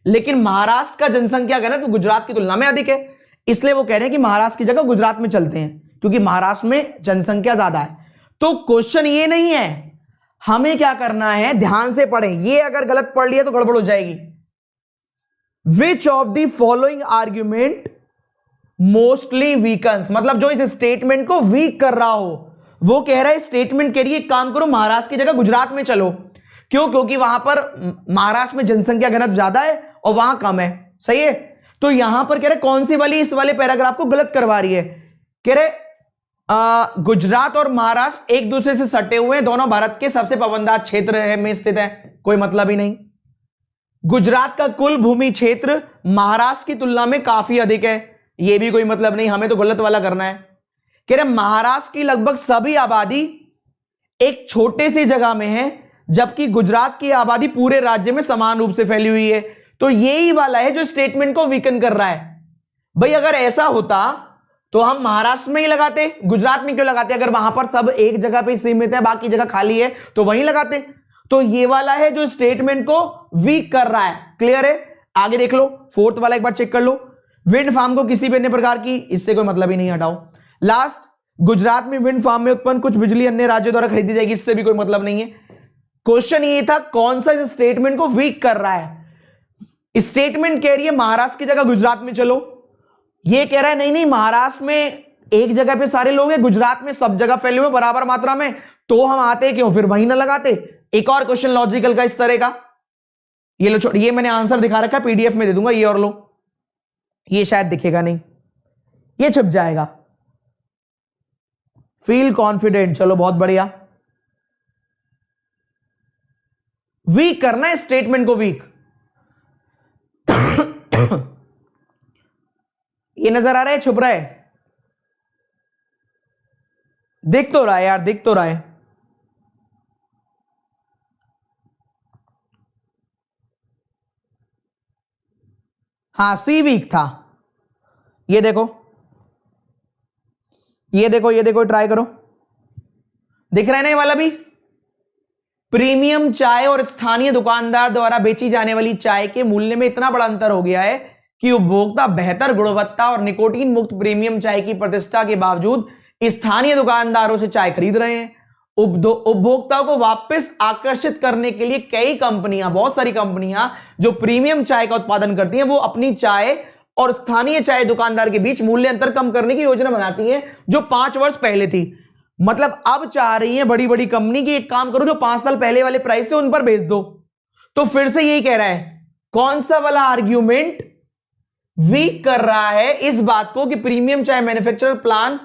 लेकिन महाराष्ट्र का जनसंख्या अगर है तो गुजरात की तुलना में अधिक है, इसलिए वो कह रहे हैं कि महाराष्ट्र की जगह गुजरात में चलते हैं, क्योंकि महाराष्ट्र में जनसंख्या ज्यादा है। तो क्वेश्चन ये नहीं है, हमें क्या करना है, ध्यान से पढ़ें, ये अगर गलत पढ़ लिया तो गड़बड़ हो जाएगी। Which of the following argument mostly weakens, मतलब जो इस स्टेटमेंट को वीक कर रहा हो, वो कह रहा है स्टेटमेंट के लिए एक काम करो, महाराष्ट्र की जगह गुजरात में चलो। क्यों? क्योंकि वहां पर महाराष्ट्र में जनसंख्या घनत्व ज्यादा है और वहां कम है। सही है। तो यहां पर कह रहे कौन सी वाली इस वाले पैराग्राफ को गलत करवा रही है, कह रहे गुजरात और महाराष्ट्र एक दूसरे से सटे हुए हैं, दोनों भारत के सबसे पाबंदाज क्षेत्र है में स्थित है, कोई मतलब ही नहीं। गुजरात का कुल भूमि क्षेत्र महाराष्ट्र की तुलना में काफी अधिक है, यह भी कोई मतलब नहीं, हमें तो गलत वाला करना है। कह रहे महाराष्ट्र की लगभग सभी आबादी एक छोटे सी जगह में है, जबकि गुजरात की आबादी पूरे राज्य में समान रूप से फैली हुई है। तो यही वाला है जो स्टेटमेंट को वीकन कर रहा है। भाई अगर ऐसा होता तो हम महाराष्ट्र में ही लगाते, गुजरात में क्यों लगाते? अगर वहां पर सब एक जगह पे सीमित है, बाकी जगह खाली है, तो वहीं लगाते। तो ये वाला है जो स्टेटमेंट को वीक कर रहा है। क्लियर है? आगे देख लो, 4th वाला एक बार चेक कर लो। विंड फार्म को किसी भी अन्य प्रकार की, इससे कोई मतलब ही नहीं, हटाओ। लास्ट, गुजरात में विंड फार्म में उत्पन्न कुछ बिजली अन्य राज्यों द्वारा खरीदी जाएगी, इससे भी कोई मतलब नहीं है। क्वेश्चन ये था कौन सा इस स्टेटमेंट को वीक कर रहा है। स्टेटमेंट कह रही है महाराष्ट्र की जगह गुजरात में चलो, ये कह रहा है नहीं नहीं महाराष्ट्र में एक जगह पे सारे लोग हैं, गुजरात में सब जगह फैले हुए बराबर मात्रा में, तो हम आते क्यों, फिर वहीं ना लगाते। एक और क्वेश्चन लॉजिकल का इस तरह का, ये लो, ये मैंने आंसर दिखा रखा है, पीडीएफ में दे दूंगा, ये और लो, ये शायद दिखेगा नहीं, ये छप जाएगा। फील कॉन्फिडेंट, चलो बहुत बढ़िया। वीक करना है स्टेटमेंट को, वीक। ये नजर आ रहा है, छुप रहा है? दिख तो रहा है यार, दिख तो रहा है। हाँ, सी वीक था। ये देखो, ये देखो, ये देखो, ट्राई करो, दिख रहा है ना ये वाला भी? प्रीमियम चाय और स्थानीय दुकानदार द्वारा बेची जाने वाली चाय के मूल्य में इतना बड़ा अंतर हो गया है कि उपभोक्ता बेहतर गुणवत्ता और निकोटीन मुक्त प्रीमियम चाय की प्रतिष्ठा के बावजूद स्थानीय दुकानदारों से चाय खरीद रहे हैं। उपभोक्ताओं को वापस आकर्षित करने के लिए कई कंपनियां, बहुत सारी कंपनियां जो प्रीमियम चाय का उत्पादन करती हैं, वो अपनी चाय और स्थानीय चाय दुकानदार के बीच मूल्य अंतर कम करने की योजना बनाती हैं, जो 5 वर्ष पहले थी। मतलब अब चाह रही है बड़ी बड़ी कंपनी की एक काम करो, जो 5 साल पहले वाले प्राइस थे उन पर बेच दो। तो फिर से यही कह रहा है, कौन सा वाला आर्ग्यूमेंट वीक कर रहा है इस बात को कि प्रीमियम चाय मैन्युफैक्चरर प्लान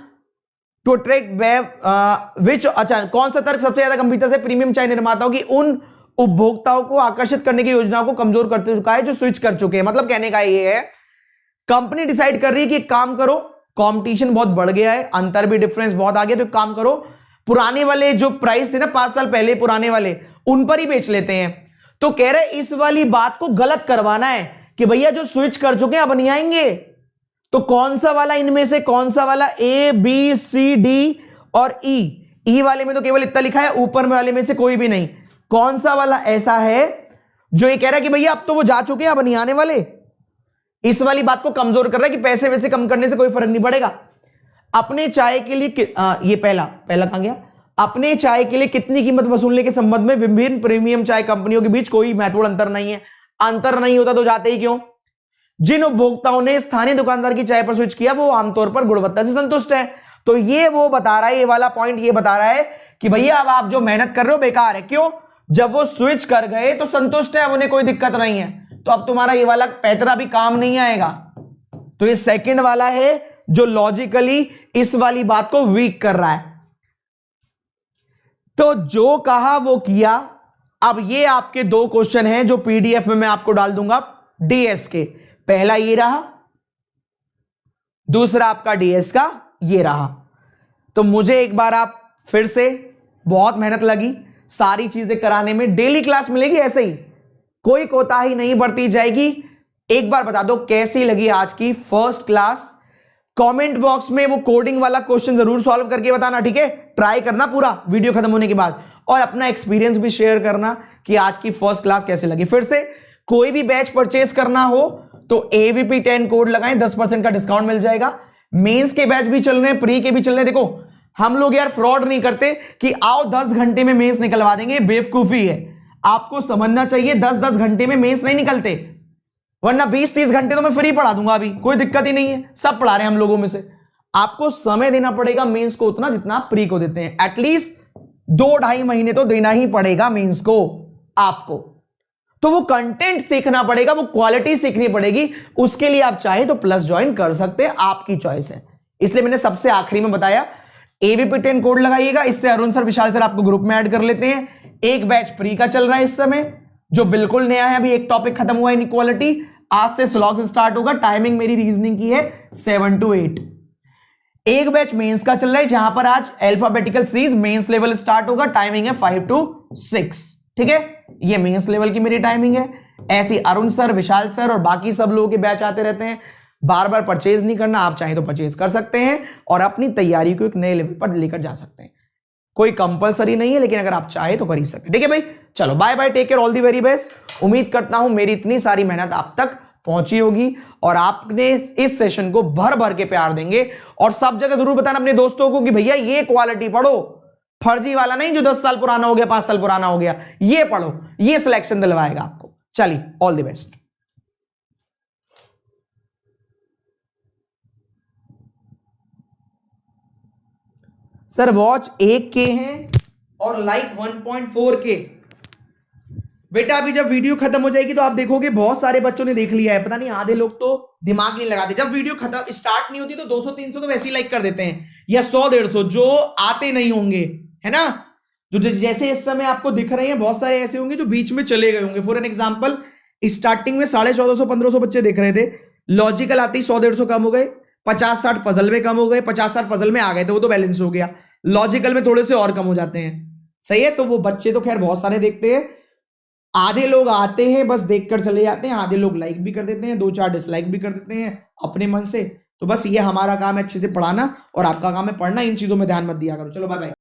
टू अट्रैक्ट विच, अच्छा कौन सा तर्क सबसे ज्यादा गंभीरता से प्रीमियम चाय निर्माताओं की उन उपभोक्ताओं को आकर्षित करने की योजनाओं को कमजोर कर चुका है जो स्विच कर चुके हैं। मतलब कहने का ये है, कंपनी डिसाइड कर रही है कि एक काम करो, कंपटीशन बहुत बढ़ गया है, अंतर भी डिफरेंस बहुत आ गया, तो काम करो पुराने वाले जो प्राइस थे ना 5 साल पहले पुराने वाले, उन पर ही बेच लेते हैं। तो कह रहे इस वाली बात को गलत करवाना है कि भैया जो स्विच कर चुके हैं अब नहीं आएंगे। तो कौन सा वाला इनमें से, कौन सा वाला, ए बी सी डी और ई वाले में तो केवल इतना लिखा है, ऊपर वाले में से कोई भी नहीं। कौन सा वाला ऐसा है जो ये कह रहा है कि भैया अब तो वो जा चुके हैं अब नहीं आने वाले? इस वाली बात को कमजोर कर रहा है कि पैसे वैसे कम करने से कोई फर्क नहीं पड़ेगा। अपने चाय के लिए ये पहला कहां गया, अपने चाय के लिए कितनी कीमत वसूलने के संबंध में विभिन्न प्रीमियम चाय कंपनियों के बीच कोई महत्वपूर्ण अंतर नहीं है। अंतर नहीं होता तो जाते ही क्यों? जिन उपभोक्ताओं ने स्थानीय दुकानदार की चाय पर स्विच किया वो आमतौर पर गुणवत्ता से संतुष्ट है। तो ये वो बता रहा है, ये वाला पॉइंट ये बता रहा है कि भैया अब आप जो मेहनत कर रहे हो बेकार है। क्यों? जब वो स्विच कर गए तो संतुष्ट है, उन्हें कोई दिक्कत नहीं है, तो अब तुम्हारा ये वाला पैतरा भी काम नहीं आएगा। तो ये सेकंड वाला है जो लॉजिकली इस वाली बात को वीक कर रहा है। तो जो कहा वो किया। अब ये आपके 2 क्वेश्चन हैं जो पीडीएफ में मैं आपको डाल दूंगा डीएस के। पहला ये रहा, दूसरा आपका डीएस का ये रहा। तो मुझे एक बार आप फिर से, बहुत मेहनत लगी सारी चीजें कराने में, डेली क्लास मिलेगी ऐसे ही, कोई कोताही नहीं बरती जाएगी। एक बार बता दो कैसी लगी आज की फर्स्ट क्लास। कमेंट बॉक्स में वो कोडिंग वाला क्वेश्चन जरूर सॉल्व करके बताना, ठीक है? ट्राई करना पूरा वीडियो खत्म होने के बाद, और अपना एक्सपीरियंस भी शेयर करना कि आज की फर्स्ट क्लास कैसे लगी। फिर से कोई भी बैच परचेस करना हो तो AVP 10 कोड लगाएं, 10% का डिस्काउंट मिल जाएगा। मेंस के बैच भी चल रहे हैं, प्री के भी चल रहे हैं। देखो हम लोग यार फ्रॉड नहीं करते कि आओ 10 घंटे में मेंस निकलवा देंगे, बेवकूफी है। आपको समझना चाहिए 10-10 घंटे में मेंस नहीं निकलते, वरना 20-30 घंटे तो मैं फ्री पढ़ा दूंगा, अभी कोई दिक्कत ही नहीं है, सब पढ़ा रहे हैं हम लोगों में से। आपको समय देना पड़ेगा मेंस को उतना जितना आप प्री को देते हैं। एटलीस्ट 2-2.5 महीने तो देना ही पड़ेगा मेंस को आपको। तो वो कंटेंट सीखना पड़ेगा, वो क्वालिटी सीखनी पड़ेगी। उसके लिए आप चाहे तो प्लस ज्वाइन कर सकते हैं, आपकी चॉइस है। इसलिए मैंने सबसे आखिरी में बताया AVP 10 कोड लगाइएगा, इससे अरुण सर, विशाल सर आपको ग्रुप में ऐड कर लेते हैं। एक बैच प्री का चल रहा है इस समय जो बिल्कुल नया है, अभी एक टॉपिक खत्म हुआ इनइक्वालिटी, आज से स्लॉग्स स्टार्ट होगा। टाइमिंग मेरी रीजनिंग की है 7 to 8। एक बैच मेंस का चल रहा है जहां पर आज alphabetical series mains level start होगा, टाइमिंग है 5 to 6, ठीक है? ये मेंस लेवल की मेरी टाइमिंग है। ऐसी अरुण सर, विशाल सर और बाकी सब लोगों के बैच आते रहते हैं। बार बार परचेज नहीं करना, आप चाहे तो परचेज कर सकते हैं और अपनी तैयारी को एक नए लेवल पर लेकर जा सकते हैं। कोई कंपलसरी नहीं है, लेकिन अगर आप चाहे तो कर ही सकते हैं, ठीक है भाई? चलो bye bye, take care, all the very best. उम्मीद करता हूं मेरी इतनी सारी मेहनत आप तक पहुंची होगी और आपने इस सेशन को भर भर के प्यार देंगे। और सब जगह जरूर बताना अपने दोस्तों को कि भैया ये क्वालिटी पढ़ो, फर्जी वाला नहीं जो 10 साल पुराना हो गया, 5 साल पुराना हो गया, ये पढ़ो, ये सिलेक्शन दिलवाएगा आपको। चलिए, all the best. Sir watch 1K है और लाइक 1.4K। बेटा अभी जब वीडियो खत्म हो जाएगी तो आप देखोगे बहुत सारे बच्चों ने देख लिया है, पता नहीं आधे लोग तो दिमाग नहीं लगाते। जब वीडियो खत्म स्टार्ट नहीं होती तो 200-300 तो वैसे ही लाइक कर देते हैं, या 100-150 जो आते नहीं होंगे, है ना? जो जैसे इस समय आपको दिख रहे हैं, बहुत सारे ऐसे होंगे जो बीच में चले गए होंगे। फॉर एन एग्जांपल, स्टार्टिंग में 1450-1500 बच्चे देख रहे थे, लॉजिकल आते ही 100-150 कम हो गए, 50-60 पजल में कम हो गए, 50-60 पजल में आ गए, तो वो तो बैलेंस हो गया। लॉजिकल में थोड़े से और कम हो जाते हैं, सही है? तो वो बच्चे तो खैर बहुत सारे देखते हैं। आधे लोग आते हैं बस देखकर चले जाते हैं, आधे लोग लाइक भी कर देते हैं, 2-4 डिसलाइक भी कर देते हैं अपने मन से। तो बस ये हमारा काम है अच्छे से पढ़ाना, और आपका काम है पढ़ना। इन चीजों में ध्यान मत दिया करो। चलो बाय बाय।